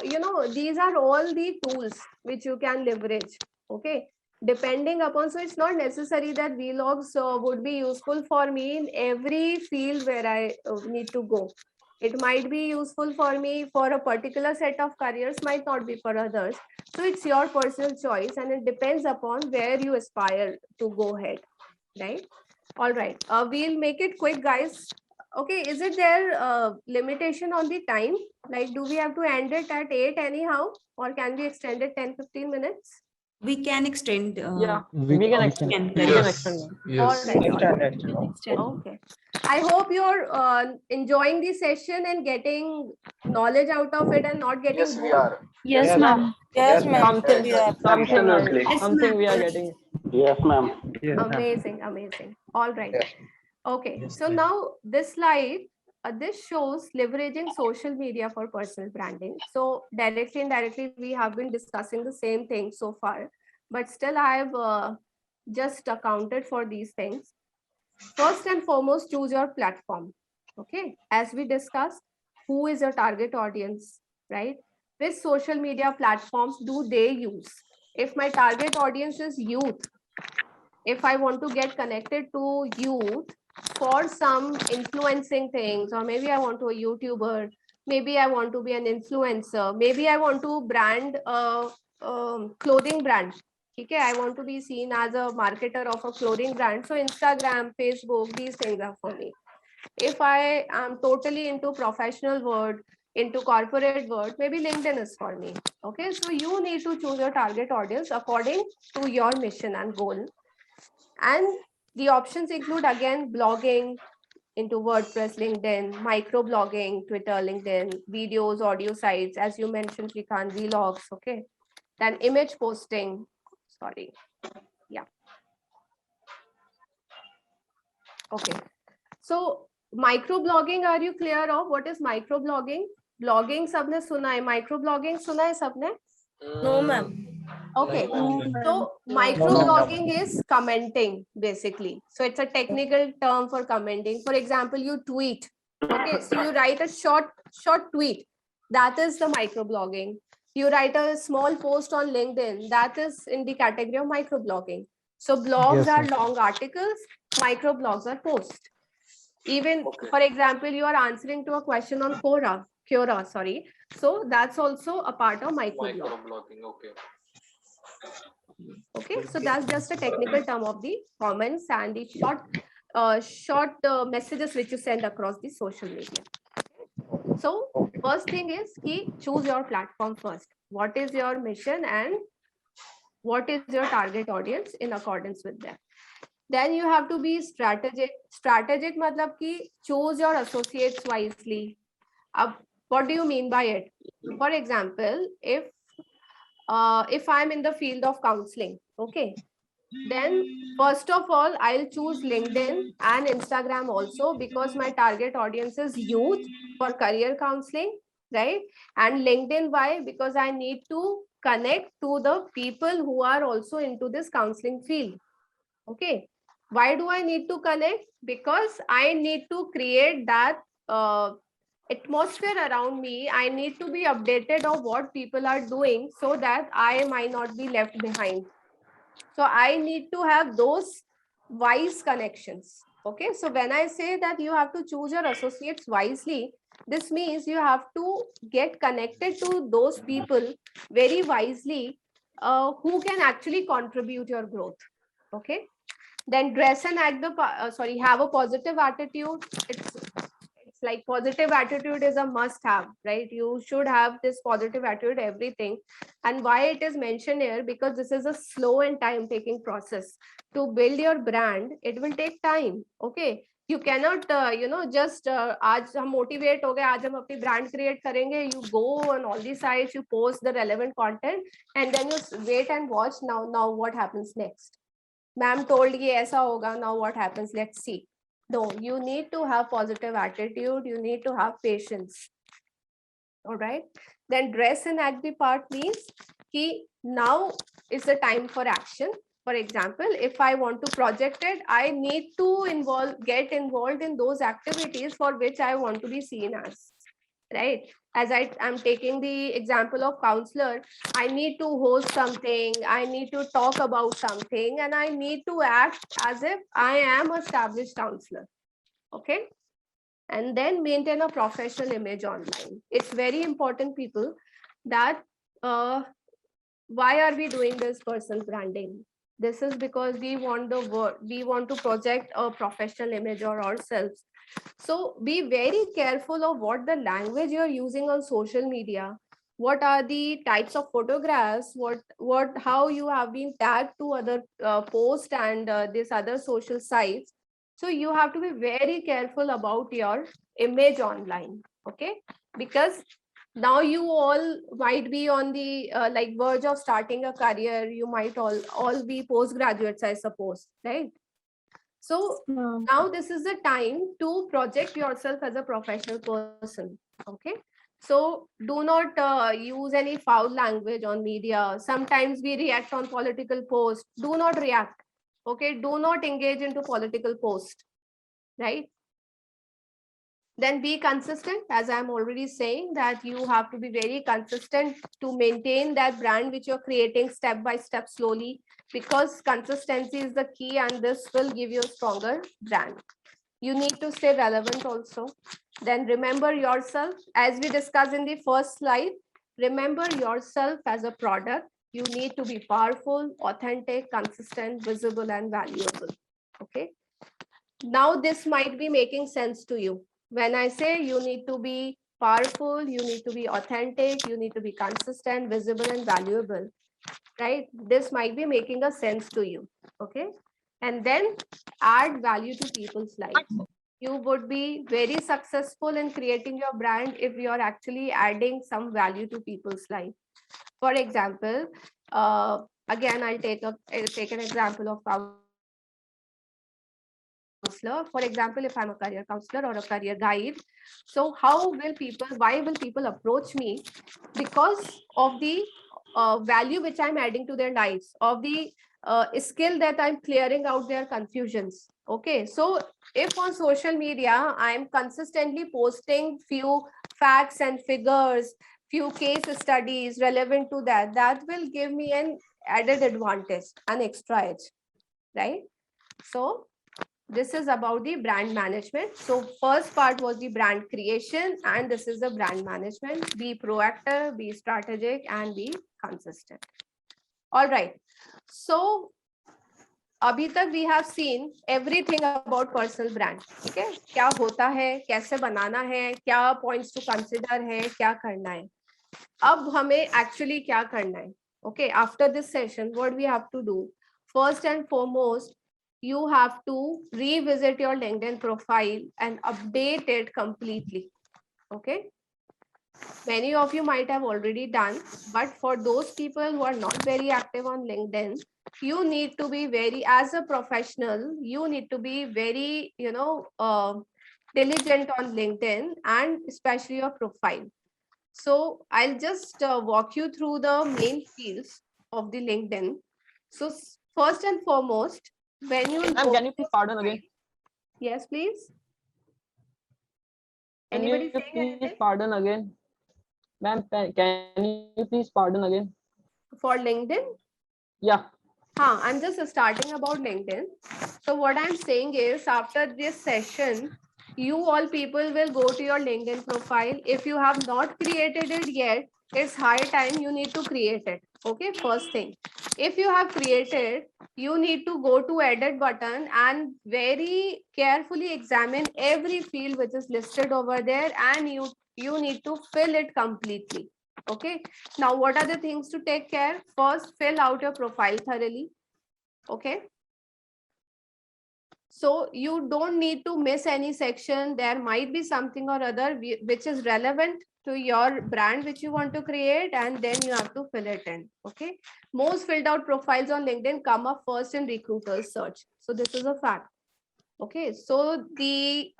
these are all the tools which you can leverage. Okay. Depending upon, so it's not necessary that vlogs would be useful for me in every field where I need to go. It might be useful for me for a particular set of careers, might not be for others. So it's your personal choice and it depends upon where you aspire to go ahead. Right. All right. We'll make it quick, guys. Okay, is it there limitation on the time? Like, do we have to end it at 8 anyhow? Or can we extend it 10-15 minutes? We can extend. We can extend. Yes. All Yes. right. All right. Okay. I hope you're enjoying the session and getting knowledge out of it and not getting Yes, we bored. are. Yes, ma'am. Yes, ma'am. Absolutely. Something we are getting. Yes, ma'am. Amazing, amazing. All right. Yeah. Okay, Yes, so ma'am. now this slide, this shows leveraging social media for personal branding. So directly and indirectly, we have been discussing the same thing so far, but still I've just accounted for these things. First and foremost, choose your platform. Okay, as we discussed, who is your target audience, right? Which social media platforms do they use? If my target audience is youth, if I want to get connected to youth for some influencing things, or maybe I want to a YouTuber, maybe I want to be an influencer, maybe I want to brand a clothing brand. Okay, I want to be seen as a marketer of a clothing brand. So Instagram, Facebook, these things are for me. If I am totally into professional world, into corporate world, maybe LinkedIn is for me. Okay, so you need to choose your target audience according to your mission and goal. And the options include, again, blogging into WordPress, LinkedIn, microblogging, Twitter, LinkedIn, videos, audio sites, as you mentioned, Shrikant, vlogs, okay. Then image posting, sorry. Yeah. Okay. So microblogging, are you clear of what is microblogging? Blogging सबने सुना है, microblogging सुना है सबने? No, ma'am. Okay, No, so microblogging is commenting basically. So it's a technical term for commenting. For example, you tweet. Okay, so you write a short tweet. That is the microblogging. You write a small post on LinkedIn. That is in the category of microblogging. So blogs Yes, are yes. long articles. Microblogs are posts. Even, Okay. for example, you are answering to a question on Quora, sorry. So that's also a part of microblog. Microblogging. Okay. Okay, so that's just a technical term of the comments and the short messages which you send across the social media. So first thing is choose your platform first. What is your mission and what is your target audience in accordance with that? Then you have to be strategic. Strategic matlab ki choose your associates wisely. What do you mean by it? For example, if I'm in the field of counseling, okay, then first of all, I'll choose LinkedIn and Instagram also, because my target audience is youth for career counseling, right? And LinkedIn, why? Because I need to connect to the people who are also into this counseling field. Okay. Why do I need to connect? Because I need to create that atmosphere around me. I need to be updated of what people are doing so that I might not be left behind. So I need to have those wise connections. Okay, so when I say that you have to choose your associates wisely, this means you have to get connected to those people very wisely who can actually contribute your growth. Okay. Then dress and act the have a positive attitude. It's like positive attitude is a must have, right? You should have this positive attitude, everything. And why it is mentioned here, because this is a slow and time taking process. To build your brand, it will take time. Okay. You cannot, just आज हम motivate हो गए, आज हम अपनी brand create करेंगे. You go on all these sites, you post the relevant content, and then you wait and watch. Now what happens next? Ma'am told ye aisa hoga. Now what happens? Let's see. No, you need to have positive attitude. You need to have patience. All right. Then dress and act the part means ki now is the time for action. For example, if I want to project it, I need to get involved in those activities for which I want to be seen as, right? As I'm taking the example of counselor, I need to host something, I need to talk about something, and I need to act as if I am an established counselor. Okay. And then maintain a professional image online. It's very important, people, that why are we doing this personal branding? This is because we want to project a professional image of ourselves. So be very careful of what the language you're using on social media. What are the types of photographs? How you have been tagged to other posts and these other social sites. So you have to be very careful about your image online. Okay, because now you all might be on the verge of starting a career. You might all be postgraduates, I suppose, right? So now this is the time to project yourself as a professional person. Okay. So do not use any foul language on media. Sometimes we react on political posts. Do not react. Okay. Do not engage into political posts. Right. Then be consistent, as I'm already saying, that you have to be very consistent to maintain that brand which you're creating step by step slowly, because consistency is the key and this will give you a stronger brand. You need to stay relevant also. Then remember yourself, as we discussed in the first slide, remember yourself as a product. You need to be powerful, authentic, consistent, visible, and valuable. Okay. Now this might be making sense to you. When I say you need to be powerful, you need to be authentic, you need to be consistent, visible, and valuable, right? This might be making a sense to you. Okay. And then add value to people's lives. You would be very successful in creating your brand if you're actually adding some value to people's life. For example, again, I'll take an example of counselor. For example, if I'm a career counselor or a career guide, so why will people approach me? Because of the value which I'm adding to their lives, of the skill that I'm clearing out their confusions. Okay, so if on social media I'm consistently posting few facts and figures, few case studies relevant to that will give me an added advantage, an extra edge, right? So this is about the brand management. So first part was the brand creation, and this is the brand management. Be proactive, be strategic, and be consistent. All right. So अभी तक we have seen everything about personal brand. Okay, क्या होता है, कैसे बनाना है, क्या points to consider है, क्या करना है. अब हमें actually क्या करना है. Okay, after this session, what we have to do? First and foremost, you have to revisit your LinkedIn profile and update it completely. Okay. Many of you might have already done, but for those people who are not very active on LinkedIn, you need to be as a professional, you need to be very, diligent on LinkedIn and especially your profile. So I'll just walk you through the main fields of the LinkedIn. So first and foremost, when you can you please pardon again? Yes, please. Can you please pardon again? Ma'am, can you please pardon again? For LinkedIn? Yeah. I'm just starting about LinkedIn. So what I'm saying is, after this session, you all people will go to your LinkedIn profile. If you have not created it yet, it's high time you need to create it. Okay, first thing. If you have created, you need to go to edit button and very carefully examine every field which is listed over there, and you need to fill it completely. Okay, now what are the things to take care? First, fill out your profile thoroughly. Okay, so you don't need to miss any section. There might be something or other which is relevant to your brand which you want to create, and then you have to fill it in. Okay, most filled out profiles on LinkedIn come up first in recruiters search, so this is a fact. Okay, so the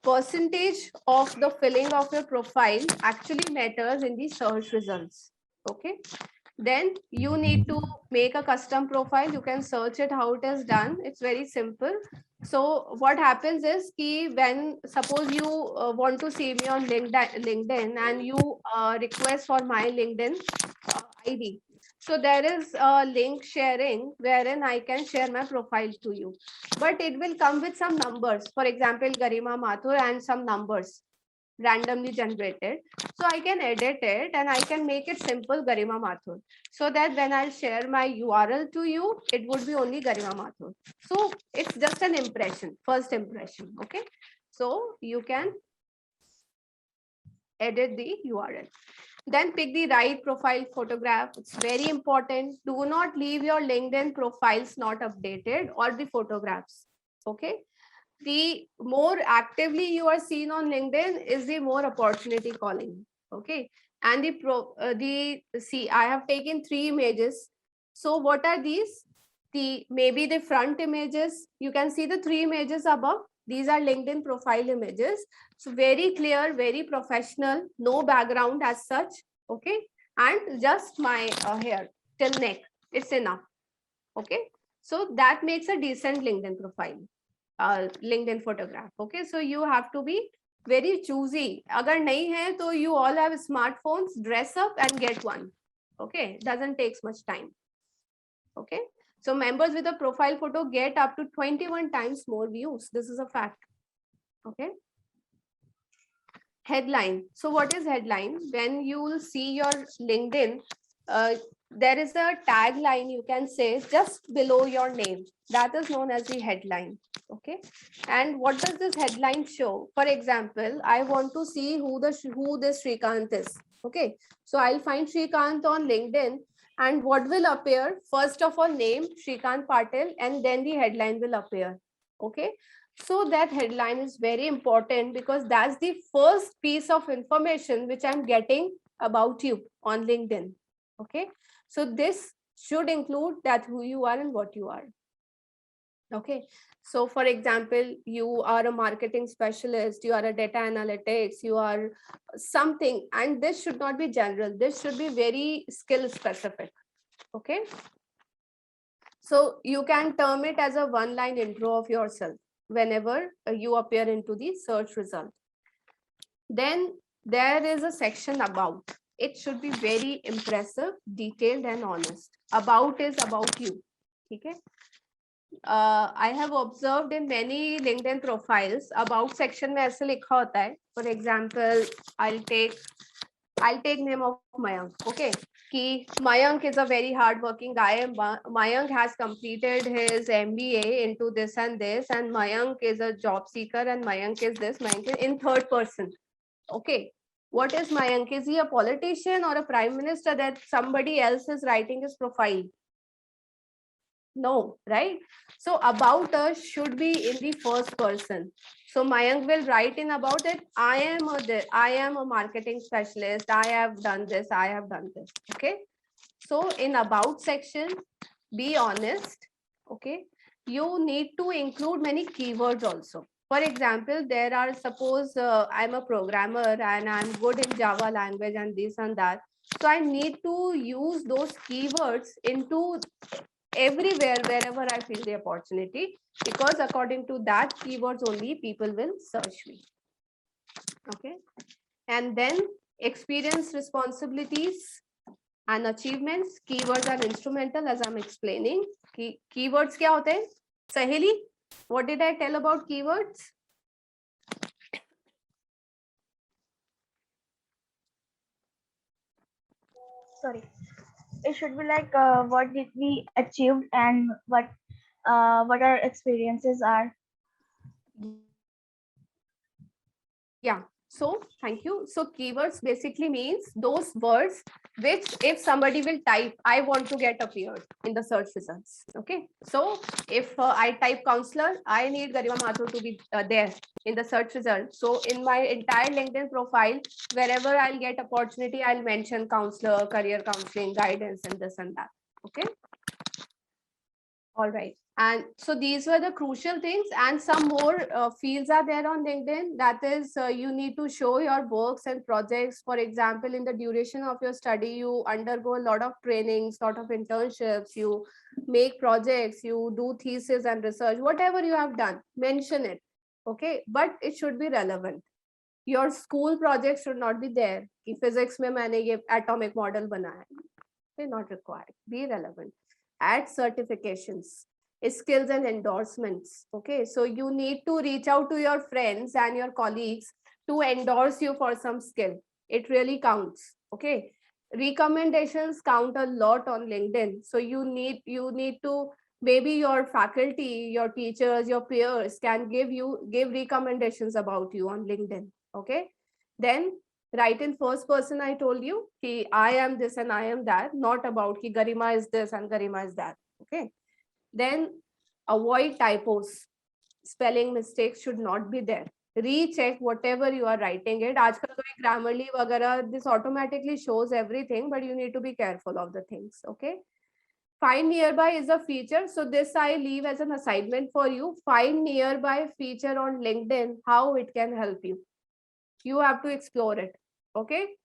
percentage of the filling of your profile actually matters in the search results. Okay, then you need to make a custom profile. You can search it how it is done. It's very simple. So what happens is ki when suppose you want to see me on LinkedIn and you request for my LinkedIn ID. So there is a link sharing wherein I can share my profile to you, but it will come with some numbers. For example, Garima Mathur and some numbers randomly generated. So I can edit it and I can make it simple Garima Mathur, so that when I'll share my URL to you, it would be only Garima Mathur. So it's just an impression, first impression. Okay, so you can edit the URL. Then pick the right profile photograph. It's very important. Do not leave your LinkedIn profiles not updated or the photographs. Okay, the more actively you are seen on LinkedIn is the more opportunity calling. Okay, and see, I have taken 3 images. So what are these? Maybe the front images. You can see the 3 images above. These are LinkedIn profile images. So very clear, very professional, no background as such. Okay, and just my hair till neck. It's enough. Okay, so that makes a decent LinkedIn profile. LinkedIn photograph. Okay, so you have to be very choosy. Agar nahi hai, to you all have smartphones, dress up and get one. Okay, doesn't take much time. Okay, so members with a profile photo get up to 21 times more views. This is a fact. Okay, headline. So what is headline? When you will see your LinkedIn, there is a tagline, you can say, just below your name. That is known as the headline. Okay, and what does this headline show? For example, I want to see who this Shrikant is. Okay, so I'll find Shrikant on LinkedIn, and what will appear? First of all, name Shrikant Patil, and then the headline will appear. Okay, so that headline is very important because that's the first piece of information which I'm getting about you on LinkedIn. Okay, so this should include that who you are and what you are. Okay, so for example, you are a marketing specialist, you are a data analytics, you are something, and this should not be general. This should be very skill specific. Okay, so you can term it as a one-line intro of yourself whenever you appear into the search result. Then there is a section about. It should be very impressive, detailed and honest. About is about you. Okay. I have observed in many LinkedIn profiles about section में ऐसे लिखा होता है. For example, I'll take name of Mayank. Okay, कि Mayank is a very hardworking guy. Mayank has completed his MBA into this, and Mayank is a job seeker, and Mayank is this. Mayank is in third person. Okay, what is Mayank? Is he a politician or a prime minister that somebody else is writing his profile? No, right? So about us should be in the first person. So Mayank will write in about it. I am a marketing specialist. I have done this. I have done this. Okay. So in about section, be honest. Okay. You need to include many keywords also. For example, there are, suppose I'm a programmer and I'm good in Java language and this and that. So I need to use those keywords into everywhere, wherever I feel the opportunity, because according to that keywords only people will search me. Okay, and then experience, responsibilities and achievements. Keywords are instrumental, as I'm explaining. Keywords kya hote hain? Saheli, what did I tell about keywords? Sorry. it should be like what did we achieved and what our experiences are. Yeah. So thank you. So keywords basically means those words which if somebody will type, I want to get appeared in the search results. Okay. So if I type counselor, I need Garima Mathur to be there in the search result. So in my entire LinkedIn profile, wherever I'll get opportunity, I'll mention counselor, career counseling, guidance, and this and that. Okay. All right. And so these were the crucial things, and some more fields are there on LinkedIn. That is, you need to show your works and projects. For example, in the duration of your study, you undergo a lot of trainings, lot of internships, you make projects, you do thesis and research, whatever you have done, mention it. Okay. But it should be relevant. Your school project should not be there. Ki physics mein maine ye atomic model banaya. They're not required. Be relevant. Add certifications, skills and endorsements. Okay, so you need to reach out to your friends and your colleagues to endorse you for some skill. It really counts. Okay, recommendations count a lot on LinkedIn. So you need to, maybe your faculty, your teachers, your peers can give recommendations about you on LinkedIn. Okay, then write in first person. I told you ki I am this and I am that, not about ki Garima is this and Garima is that. Okay, then avoid typos. Spelling mistakes should not be there. Recheck whatever you are writing it. Aajkal to Grammarly वगैरह, this automatically shows everything, but you need to be careful of the things. Okay, find nearby is a feature. So this I leave as an assignment for you. Find nearby feature on LinkedIn, how it can help you. You have to explore it. Okay,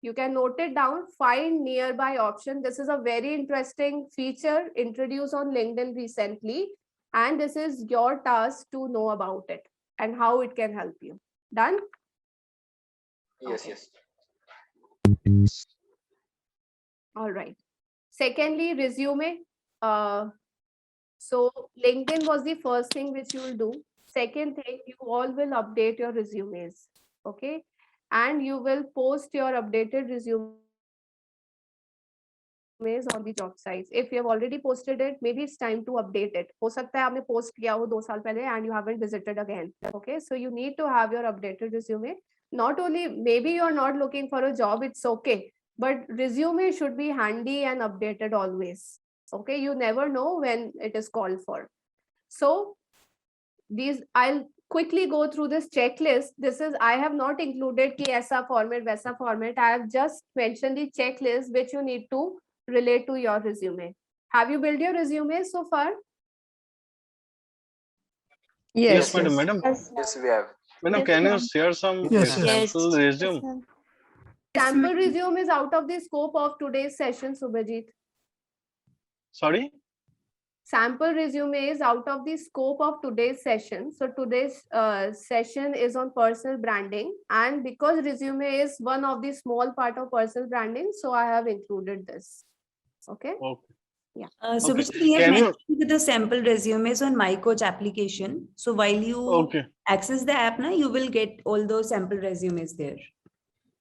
you can note it down. Find nearby option. This is a very interesting feature introduced on LinkedIn recently, and this is your task to know about it and how it can help you. Done? Yes, Okay. yes. All right. Secondly, resume. So LinkedIn was the first thing which you will do. Second thing, you all will update your resumes. Okay, and you will post your updated resumes on the job sites. If you have already posted it, maybe it's time to update it. हो सकता है आपने post किया हो 2 साल पहले and you haven't visited again. Okay, so you need to have your updated resume. Not only, maybe you are not looking for a job, it's okay, but resume should be handy and updated always. Okay, you never know when it is called for. So these, I'll quickly go through this checklist. This is, I have not included ki aisa format, vaisa format. I have just mentioned the checklist which you need to relate to your resume. Have you built your resume so far? Yes, madam. Yes, we have. Madam, can you share some sample resume? Sample resume is out of the scope of today's session, Subhajit. Sorry? Sample resume is out of the scope of today's session. So today's session is on personal branding, and because resume is one of the small part of personal branding, so I have included this. Okay. Okay. Yeah. So Okay. basically, Can you- with the sample resumes on My Coach application. So while you Okay. access the app now, you will get all those sample resumes there.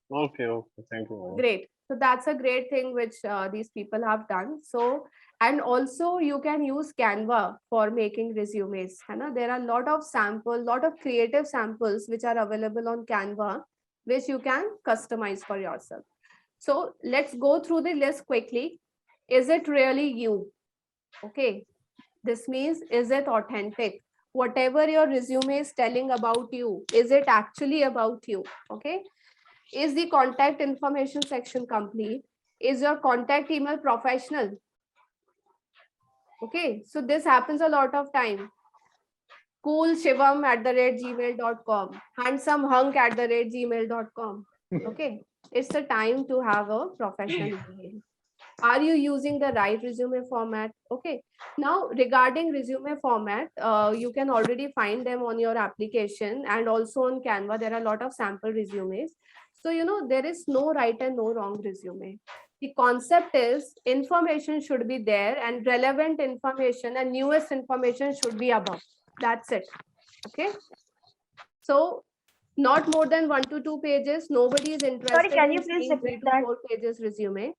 Okay. Okay. Thank you, madam. Great. So that's a great thing which these people have done. So, and also you can use Canva for making resumes. There are a lot of samples, lot of creative samples which are available on Canva, which you can customize for yourself. So let's go through the list quickly. Is it really you? Okay. This means, is it authentic? Whatever your resume is telling about you, is it actually about you? Okay. Is the contact information section complete? Is your contact email professional? Okay, so this happens a lot of time. coolshivam@gmail.com, handsomehunk@gmail.com. Okay, it's the time to have a professional email. Are you using the right resume format? Okay, now regarding resume format, you can already find them on your application, and also on Canva there are a lot of sample resumes. So there is no right and no wrong resume. The concept is information should be there, and relevant information and newest information should be above. That's it. Okay, so not more than 1 to 2 pages. Nobody is interested Sorry, can you in please seeing 3 repeat to that? 4 pages resume.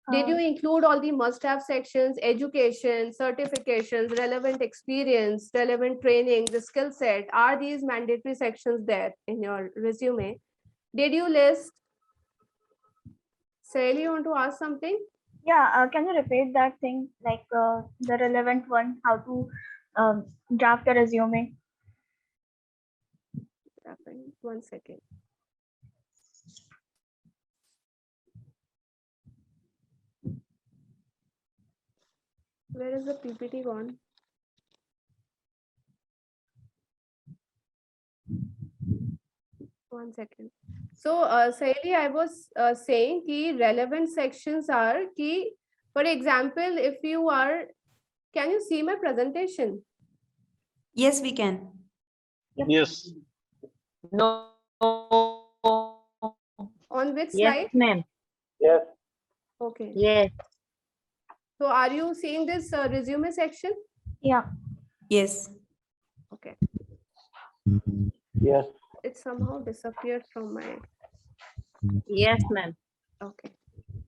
Did you include all the must-have sections, education, certifications, relevant experience, relevant training, the skill set? Are these mandatory sections there in your resume? Did you list? Sally, you want to ask something? Yeah, can you repeat that thing, like the relevant one, how to draft a resume? 1 second. Where is the PPT gone? One second. So, Saili, I was saying key relevant sections are key. For example, if you are, can you see my presentation? Yes, we can. Yes. No. On which Yes, slide? ma'am. Yes. Okay. Yes. So, are you seeing this resume section? Yeah. Yes. Okay. Yes. It somehow disappeared from my. Yes, ma'am. Okay.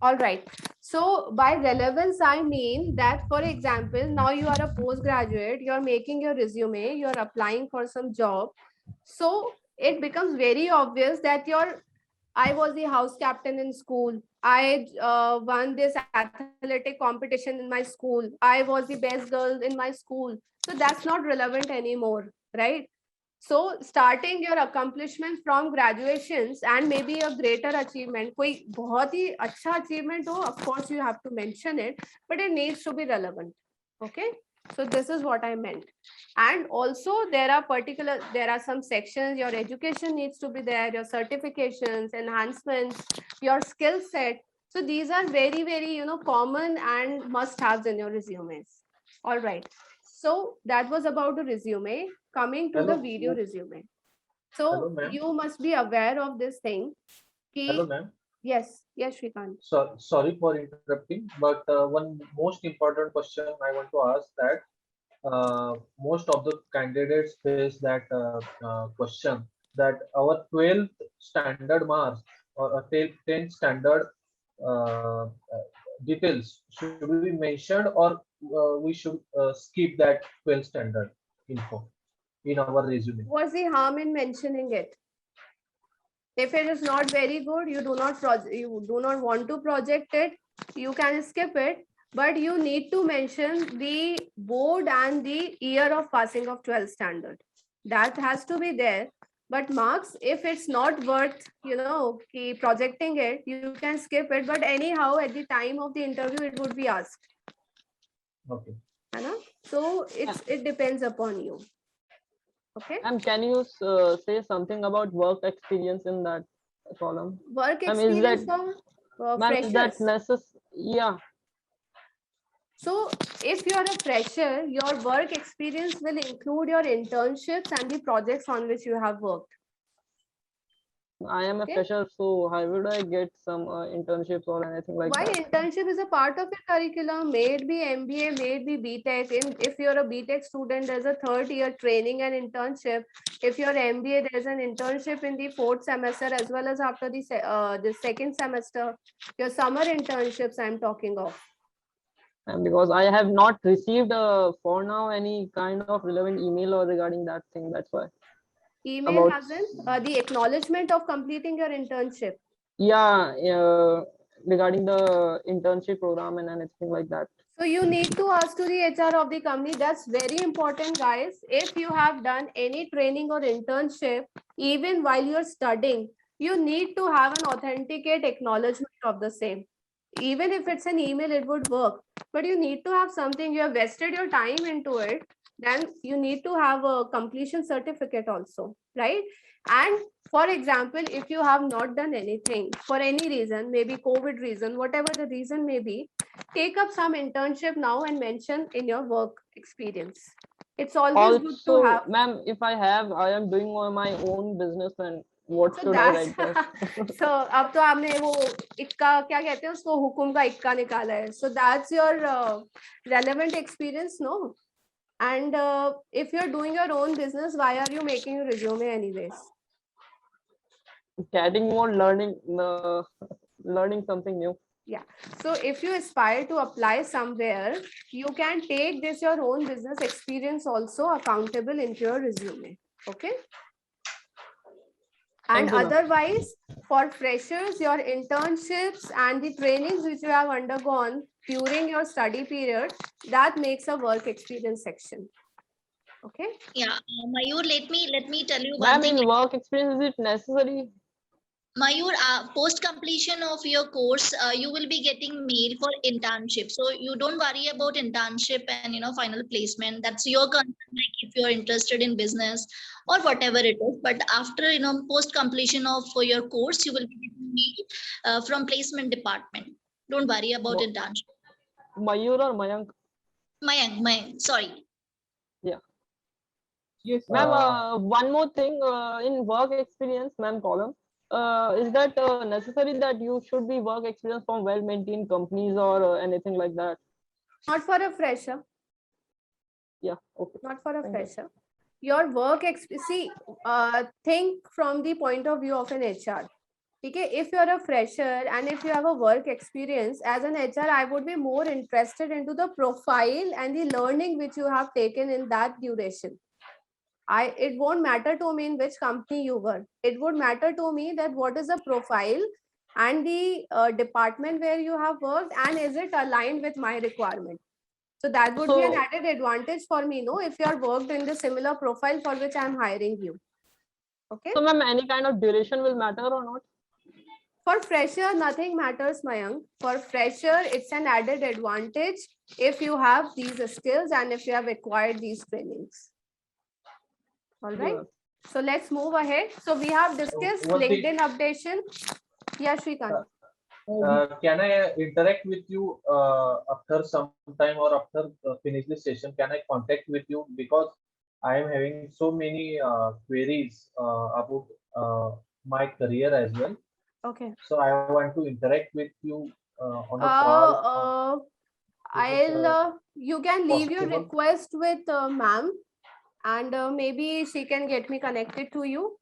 All right. So by relevance, I mean that, for example, now you are a postgraduate, you're making your resume, you're applying for some job. So it becomes very obvious that I was the house captain in school. I won this athletic competition in my school. I was the best girl in my school. So that's not relevant anymore, right? So starting your accomplishment from graduations and maybe a greater achievement, कोई बहुत ही अच्छा achievement हो, of course you have to mention it, but it needs to be relevant. Okay, so this is what I meant. And also there are some sections, your education needs to be there, your certifications, enhancements, your skill set. So these are very, very, common and must-haves in your resumes. All right. So that was about the resume. Coming to the Hello. video resume. Hello, So ma'am. you must be aware of this thing. Hello, ma'am. Yes, Shrikant. So, sorry for interrupting, but one most important question I want to ask that most of the candidates face that question that our 12th standard marks or 10th standard uh, uh, details should be mentioned, or we should skip that 12th standard info in our resume. What's the harm in mentioning it? If it is not very good, you do not want to project it, you can skip it, but you need to mention the board and the year of passing of 12th standard. That has to be there. But marks, if it's not worth, projecting it, you can skip it. But anyhow, at the time of the interview, it would be asked. Okay. So it depends upon you. Okay. Can you say something about work experience in that column? Work experience for freshers. Is that necessary? Yeah. So if you are a fresher, your work experience will include your internships and the projects on which you have worked. I am a fresher, so how would I get some internships or anything like Why that? internship is a part of your curriculum? May it be MBA, may it be BTech. If you're a BTech student, there's a 3rd year training and internship. If you're MBA, there's an internship in the 4th semester as well as after the 2nd semester. Your summer internships I'm talking of. And because I have not received for now any kind of relevant email or regarding that thing, that's why. Email hasn't the acknowledgement of completing your internship. Yeah, regarding the internship program and anything like that. So you need to ask to the HR of the company. That's very important, guys. If you have done any training or internship, even while you're studying, you need to have an authenticate acknowledgement of the same. Even if it's an email, it would work. But you need to have something, you have vested your time into it, then you need to have a completion certificate also, right? And for example, if you have not done anything for any reason, maybe COVID reason, whatever the reason may be, take up some internship now and mention in your work experience. It's always good to have. Ma'am, if I am doing my own business, then what should I write there? So अब तो आपने वो इक्का क्या कहते हैं उसको हुकुम का इक्का निकाला है. So that's your relevant experience, no? And if you're doing your own business, why are you making your resume anyways? Getting more learning something new. Yeah. So if you aspire to apply somewhere, you can take this your own business experience also accountable into your resume. Okay. And Thank you, ma'am. otherwise, for freshers, your internships and the trainings which you have undergone during your study period, that makes a work experience section. Okay. Yeah, Mayur, let me tell you one Ma'am, thing. in work experience, is it necessary? Mayur, post completion of your course, you will be getting mail for internship. So you don't worry about internship and final placement. That's your concern. Like if you're interested in business or whatever it is. But after post completion of your course, you will be getting mail from placement department. Don't worry about internship. Mayur or Mayank? Mayank, sorry. Yeah. Yes. Ma'am, one more thing in work experience, ma'am, column. Is that necessary that you should be work experience from well-maintained companies or anything like that? Not for a fresher. Yeah. Okay. Not for a Thank you. fresher. Your work see, think from the point of view of an HR. Okay, if you're a fresher and if you have a work experience as an HR, I would be more interested into the profile and the learning which you have taken in that duration. It won't matter to me in which company you were. It would matter to me that what is the profile and the department where you have worked, and is it aligned with my requirement. So that would be an added advantage for me, no, if you are worked in the similar profile for which I'm hiring you. Okay. So ma'am, any kind of duration will matter or not? For fresher, nothing matters, Mayank. For fresher, it's an added advantage if you have these skills and if you have acquired these trainings. All right. Yeah. So let's move ahead. So we have discussed LinkedIn updation. Yeah, Shrikant. Can I interact with you after some time or after finish the session? Can I contact with you, because I am having so many queries about my career as well. Okay. So I want to interact with you on a call. You can leave your possible? request with ma'am, and maybe she can get me connected to you,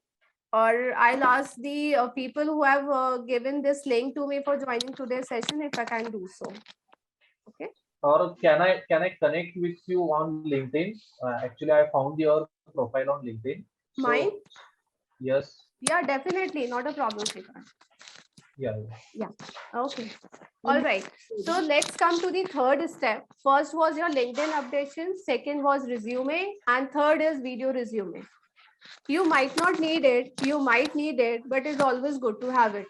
or I'll ask the people who have given this link to me for joining today's session if I can do so. Okay. Or can I connect with you on LinkedIn? Actually, I found your profile on LinkedIn. So, mine? Yes. Yeah, definitely, not a problem, Shrikant. Yeah. Yeah. Okay. All right. So let's come to the third step. First was your LinkedIn updation. Second was resume. And third is video resume. You might not need it. You might need it, but it's always good to have it.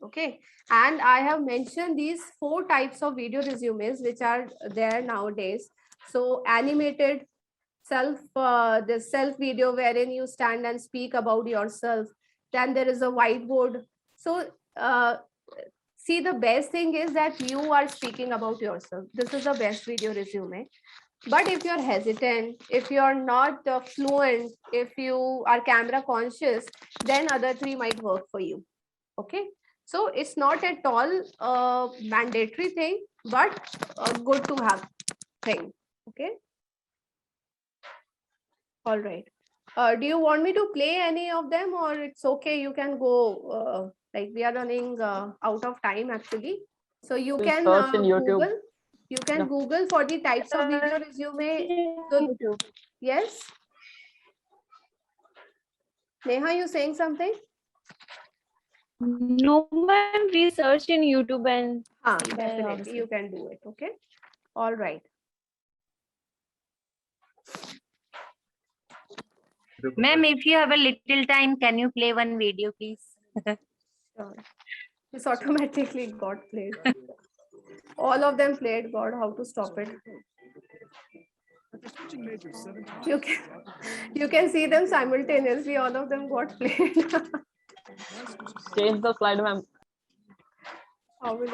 Okay. And I have mentioned these 4 types of video resumes which are there nowadays. So animated, the self video wherein you stand and speak about yourself. Then there is a whiteboard. So see, the best thing is that you are speaking about yourself. This is the best video resume. But if you're hesitant, if you're not fluent, if you are camera conscious, then other 3 might work for you. Okay. So it's not at all a mandatory thing, but a good to have thing. Okay. All right. Do you want me to play any of them, or it's okay? You can go. Like we are running out of time actually. So you can search in YouTube. Google. You can Google for the types of video resume. So, yes. Neha, you saying something? No, ma'am. We searched in YouTube and definitely you can do it. Okay. All right. Ma'am, if you have a little time, can you play one video, please? Sure. This automatically got played. All of them played. God, how to stop it? You can see them simultaneously. All of them got played. Change the slide, ma'am.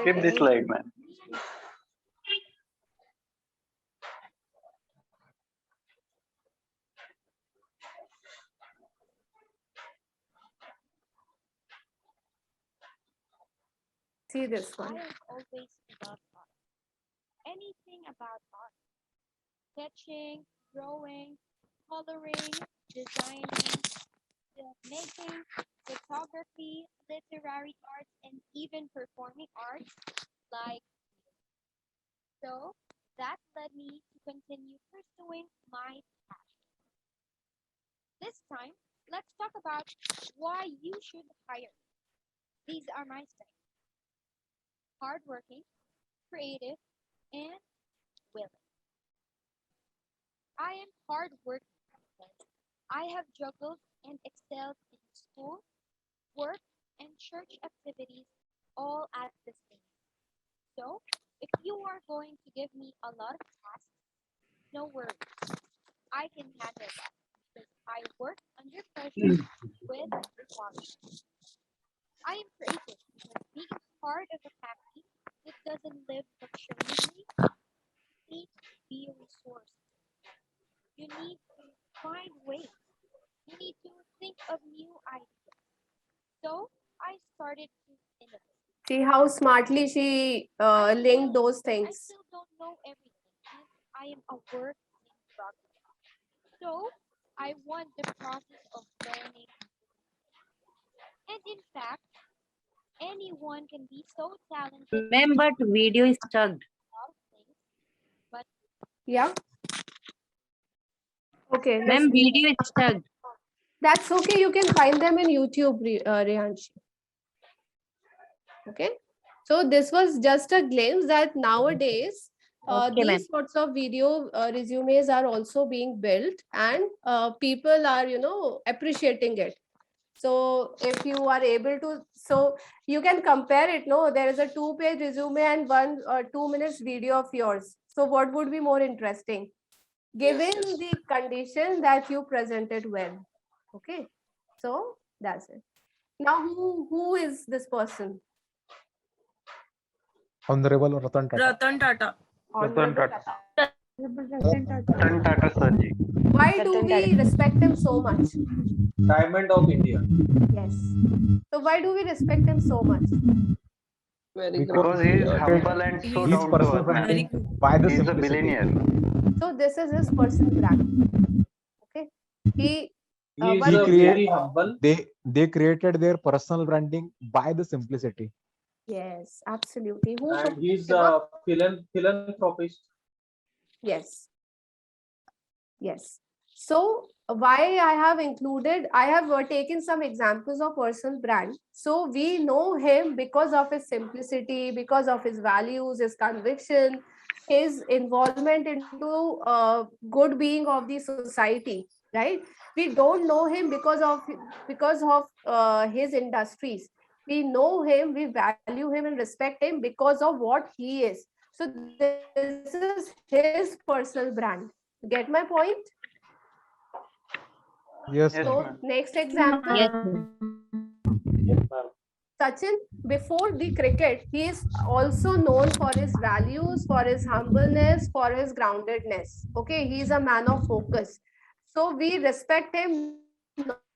Keep this slide, ma'am. See this one. I have always loved art. Anything about art. Sketching, drawing, coloring, designing, filmmaking, photography, literary arts, and even performing arts. like you. So that led me to continue pursuing my passion. This time, let's talk about why you should hire. These are my strengths: hardworking, creative, and willing. I am hardworking because I have juggled and excelled in school, work, and church activities all at the same time. So, if you are going to give me a lot of tasks, no worries. I can handle that because I work under pressure with quality. I am creative because being part of a family that doesn't live luxuriously needs to be resourceful. You need to find ways. You need to think of new ideas. So I started to innovate. See how smartly she linked those I things. still don't know everything, and I am a work in progress. So I want the process of learning. And in fact, anyone can be so talented. Ma'am, but video is stuck. But Yeah. Okay. Ma'am, video is stuck. That's okay. You can find them in YouTube, Rehanshi. Okay. So this was just a glimpse that nowadays Okay, ma'am. these sorts of video resumes are also being built, and people are, appreciating it. So if you are able to, so you can compare it. No, there is a 2-page resume and 1 or 2 minutes video of yours. So what would be more interesting, given the condition that you presented well? Okay, so that's it. Now, who is this person? Honorable Ratan Tata. Ratan Tata. Honorable Tata. Ratan Tata Sirji. Why do we respect him so much? Diamond of India. Yes. So why do we respect him so much? Because he is humble and so down to earth, man. By the He's a billionaire. So this is his personal brand. Okay. He Very humble. They created their personal branding by the simplicity. Yes, absolutely. And he's a philanthropist. Yes. Yes. So why I have included, I have taken some examples of personal brand. So we know him because of his simplicity, because of his values, his conviction, his involvement into good being of the society, right? We don't know him because of his industries. We know him, we value him and respect him because of what he is. So this is his personal brand. Get my point? Yes. So next example. Yes, ma'am. Sachin, before the cricket, he is also known for his values, for his humbleness, for his groundedness. Okay, he is a man of focus. So we respect him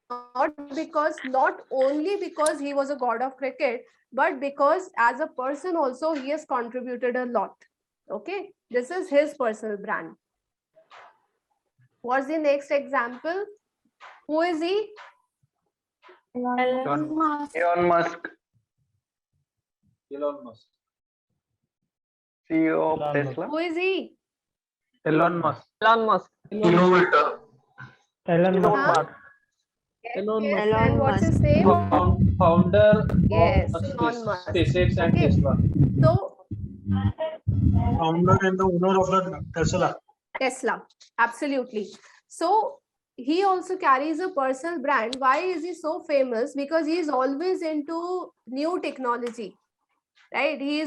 not only because he was a god of cricket, but because as a person also he has contributed a lot. Okay, this is his personal brand. What's the next example? Who is he? Elon Musk. Elon Musk. CEO of Tesla. Who is he? Elon Musk. Elon Musk. Innovator. Elon Musk. Elon Yes, Musk. and what's his name? Founder Yes, of Elon Musk. SpaceX and Okay. Tesla. So Founder and the owner of the Tesla, absolutely. So he also carries a personal brand. Why is he so famous? Because he is always into new technology, right? He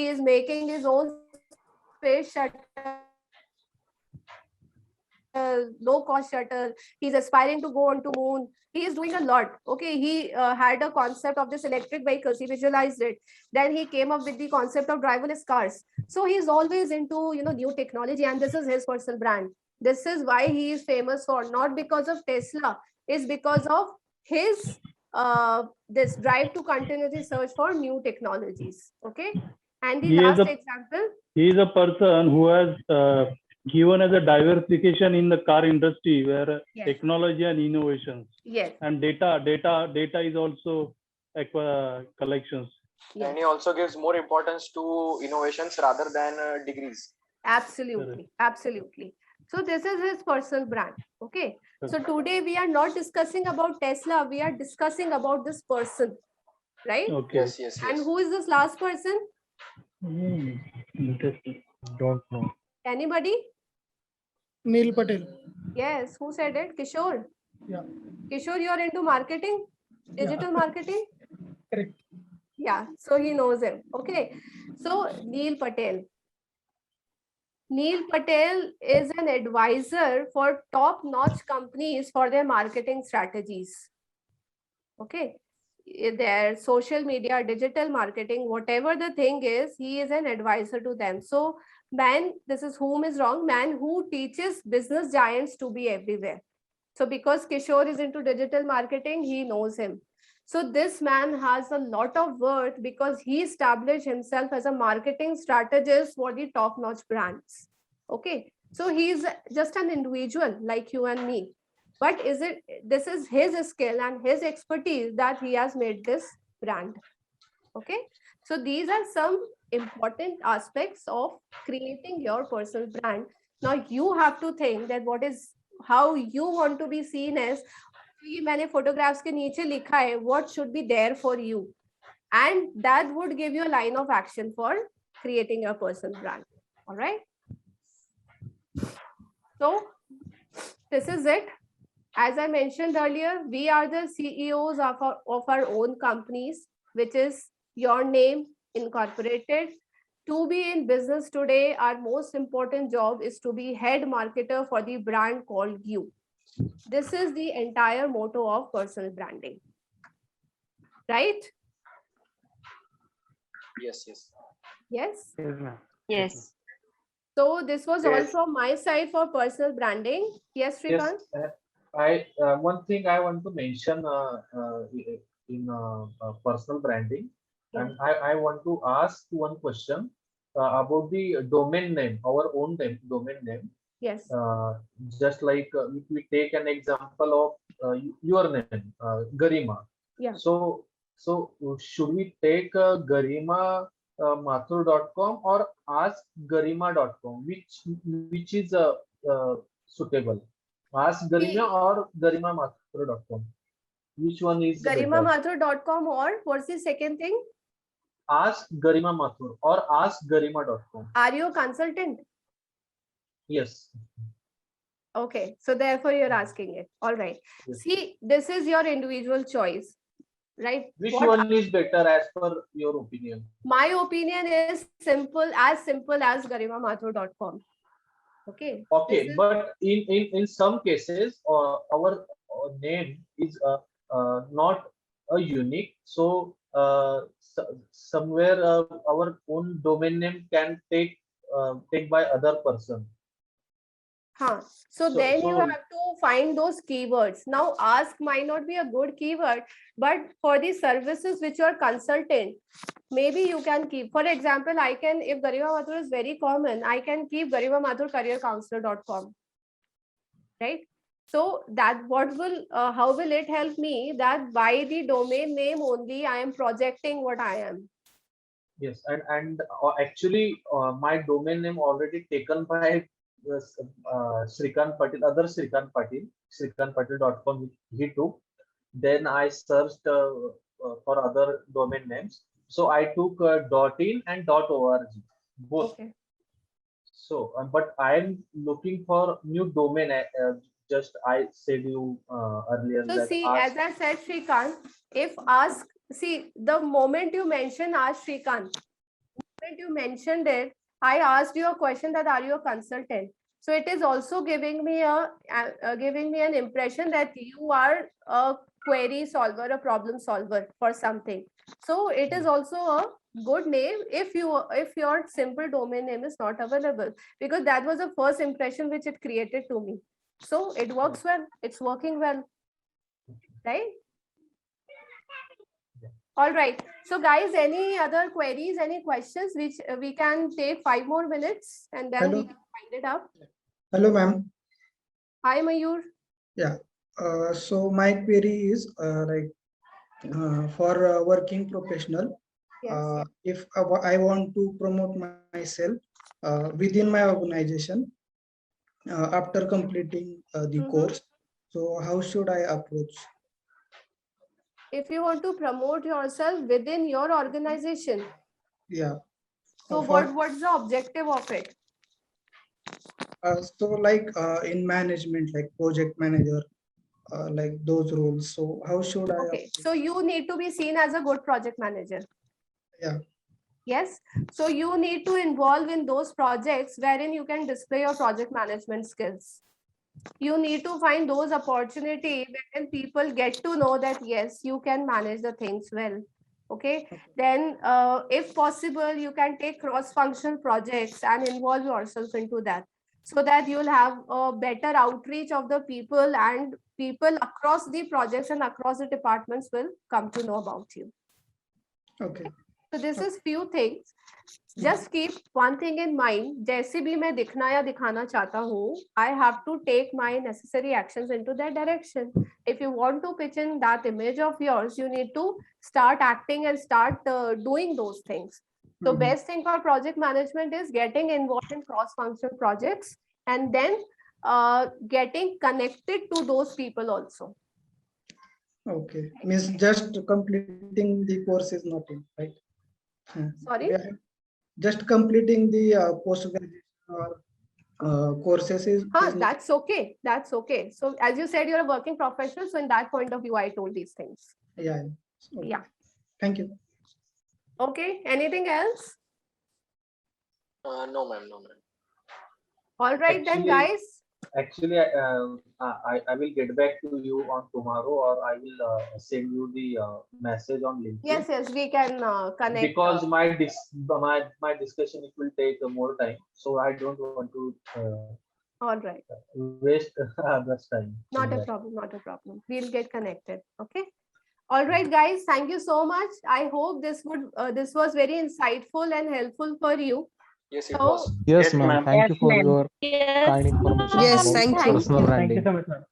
is making his own space shuttle, low cost shuttle. He's aspiring to go onto moon. He is doing a lot. Okay, he had a concept of this electric vehicles. He visualized it. Then he came up with the concept of driverless cars. So he's always into new technology, and this is his personal brand. This is why he is famous for, not because of Tesla, is because of his this drive to continuously search for new technologies. Okay, and the last example. He is a person who has given as a diversification in the car industry, where technology and innovations. Yes. And data is also collections. And he also gives more importance to innovations rather than degrees. Absolutely, absolutely. So this is his personal brand. Okay. So today we are not discussing about Tesla. We are discussing about this person, right? Okay. Yes, yes, yes. And who is this last person? Interesting. Don't know. Anybody? Neil Patel. Yes. Who said it? Kishore. Yeah. Kishore, you are into marketing, digital marketing. Correct. Yeah. So he knows him. Okay. So Neil Patel. Neil Patel is an advisor for top-notch companies for their marketing strategies. Okay. Their social media, digital marketing, whatever the thing is, he is an advisor to them. So man, this is whom is wrong, man who teaches business giants to be everywhere. So because Kishore is into digital marketing, he knows him. So this man has a lot of worth because he established himself as a marketing strategist for the top-notch brands. Okay. So he's just an individual like you and me. But this is his skill and his expertise that he has made this brand. Okay. So these are some important aspects of creating your personal brand. Now you have to think that how you want to be seen as. मैंने photographs के नीचे लिखा है what should be there for you, and that would give you a line of action for creating your personal brand. All right. So this is it. As I mentioned earlier, we are the CEOs of our own companies, which is Your Name Incorporated. To be in business today, our most important job is to be head marketer for the brand called you. This is the entire motto of personal branding. Right? Yes, yes. Yes? Yes. So this was all Yes. from my side for personal branding. Yes, Shrikant? Yes, one thing I want to mention in personal branding, and I want to ask one question about the domain name, our own domain name. Yes. Just like if we take an example of your name, Garima. Yeah. So should we take GarimaMathur.com or AskGarima.com? Which is suitable? Ask Garima or GarimaMathur.com? Which one is better? GarimaMathur.com, or what's the second thing? Ask Garima Mathur or AskGarima.com. Are you a consultant? Yes. Okay, so therefore you're asking it. All right. Yes. See, this is your individual choice, right? Which one is better as per your opinion? My opinion is simple as GarimaMathur.com. Okay. Okay, but in some cases, our name is not a unique. So somewhere our own domain name can take by other person. So then you have to find those keywords. Now ask might not be a good keyword, but for the services which you are consultant, maybe you can keep. For example, I can, if Garima Mathur is very common, I can keep GarimaMathurCareerCounselor.com. Right? So that how will it help me that by the domain name only I am projecting what I am? Yes, and actually my domain name already taken by Shrikant Patil, other Shrikant Patil, ShrikantPatil.com he took. Then I searched for other domain names. So I took .in and .org, both. Okay. So, but I am looking for new domain. Just I said you earlier. So that see, ask, as I said, Shrikant, the moment you mentioned Ask Shrikant, the moment you mentioned it, I asked you a question that are you a consultant? So it is also giving me an impression that you are a query solver, a problem solver for something. So it is also a good name if your simple domain name is not available, because that was the first impression which it created to me. So it works well. It's working well, right? All right. So guys, any other queries, any questions which we can take 5 more minutes and then we can find it out. Hello, ma'am. Hi, Mayur. Yeah. So my query is for a working professional, Yes. If I want to promote myself within my organization after completing the course, so how should I approach? If you want to promote yourself within your organization, Yeah. so what's the objective of it? So like in management, like project manager, like those roles. So how should I? Okay, so you need to be seen as a good project manager. Yeah. Yes. So you need to involve in those projects wherein you can display your project management skills. You need to find those opportunities wherein people get to know that yes, you can manage the things well. Okay. Then if possible, you can take cross-functional projects and involve yourself into that, so that you'll have a better outreach of the people, and people across the projects and across the departments will come to know about you. Okay. So this is few things. Just keep one thing in mind. जैसे भी मैं दिखना या दिखाना चाहता हूँ, I have to take my necessary actions into that direction. If you want to pitch in that image of yours, you need to start acting and start doing those things. So best thing for project management is getting involved in cross-functional projects, and then getting connected to those people also. Okay. Means just completing the course is not in, right? Sorry? Just completing the post-graduation or courses is that's okay. That's okay. So as you said, you're a working professional. So in that point of view, I told these things. Yeah. Okay. Yeah. Thank you. Okay. Anything else? No, ma'am. No, ma'am. All right, then, guys. Actually, I will get back to you on tomorrow, or I will send you the message on LinkedIn. Yes, we can connect. Because my discussion, it will take more time, so I don't want to all right, waste others' time. Not a problem. Not a problem. We'll get connected. Okay. All right, guys. Thank you so much. I hope this was very insightful and helpful for you. Yes, it was. Yes, ma'am. Thank you for your kind information. Yes, about thank you. personal branding. Thank you so much, ma'am.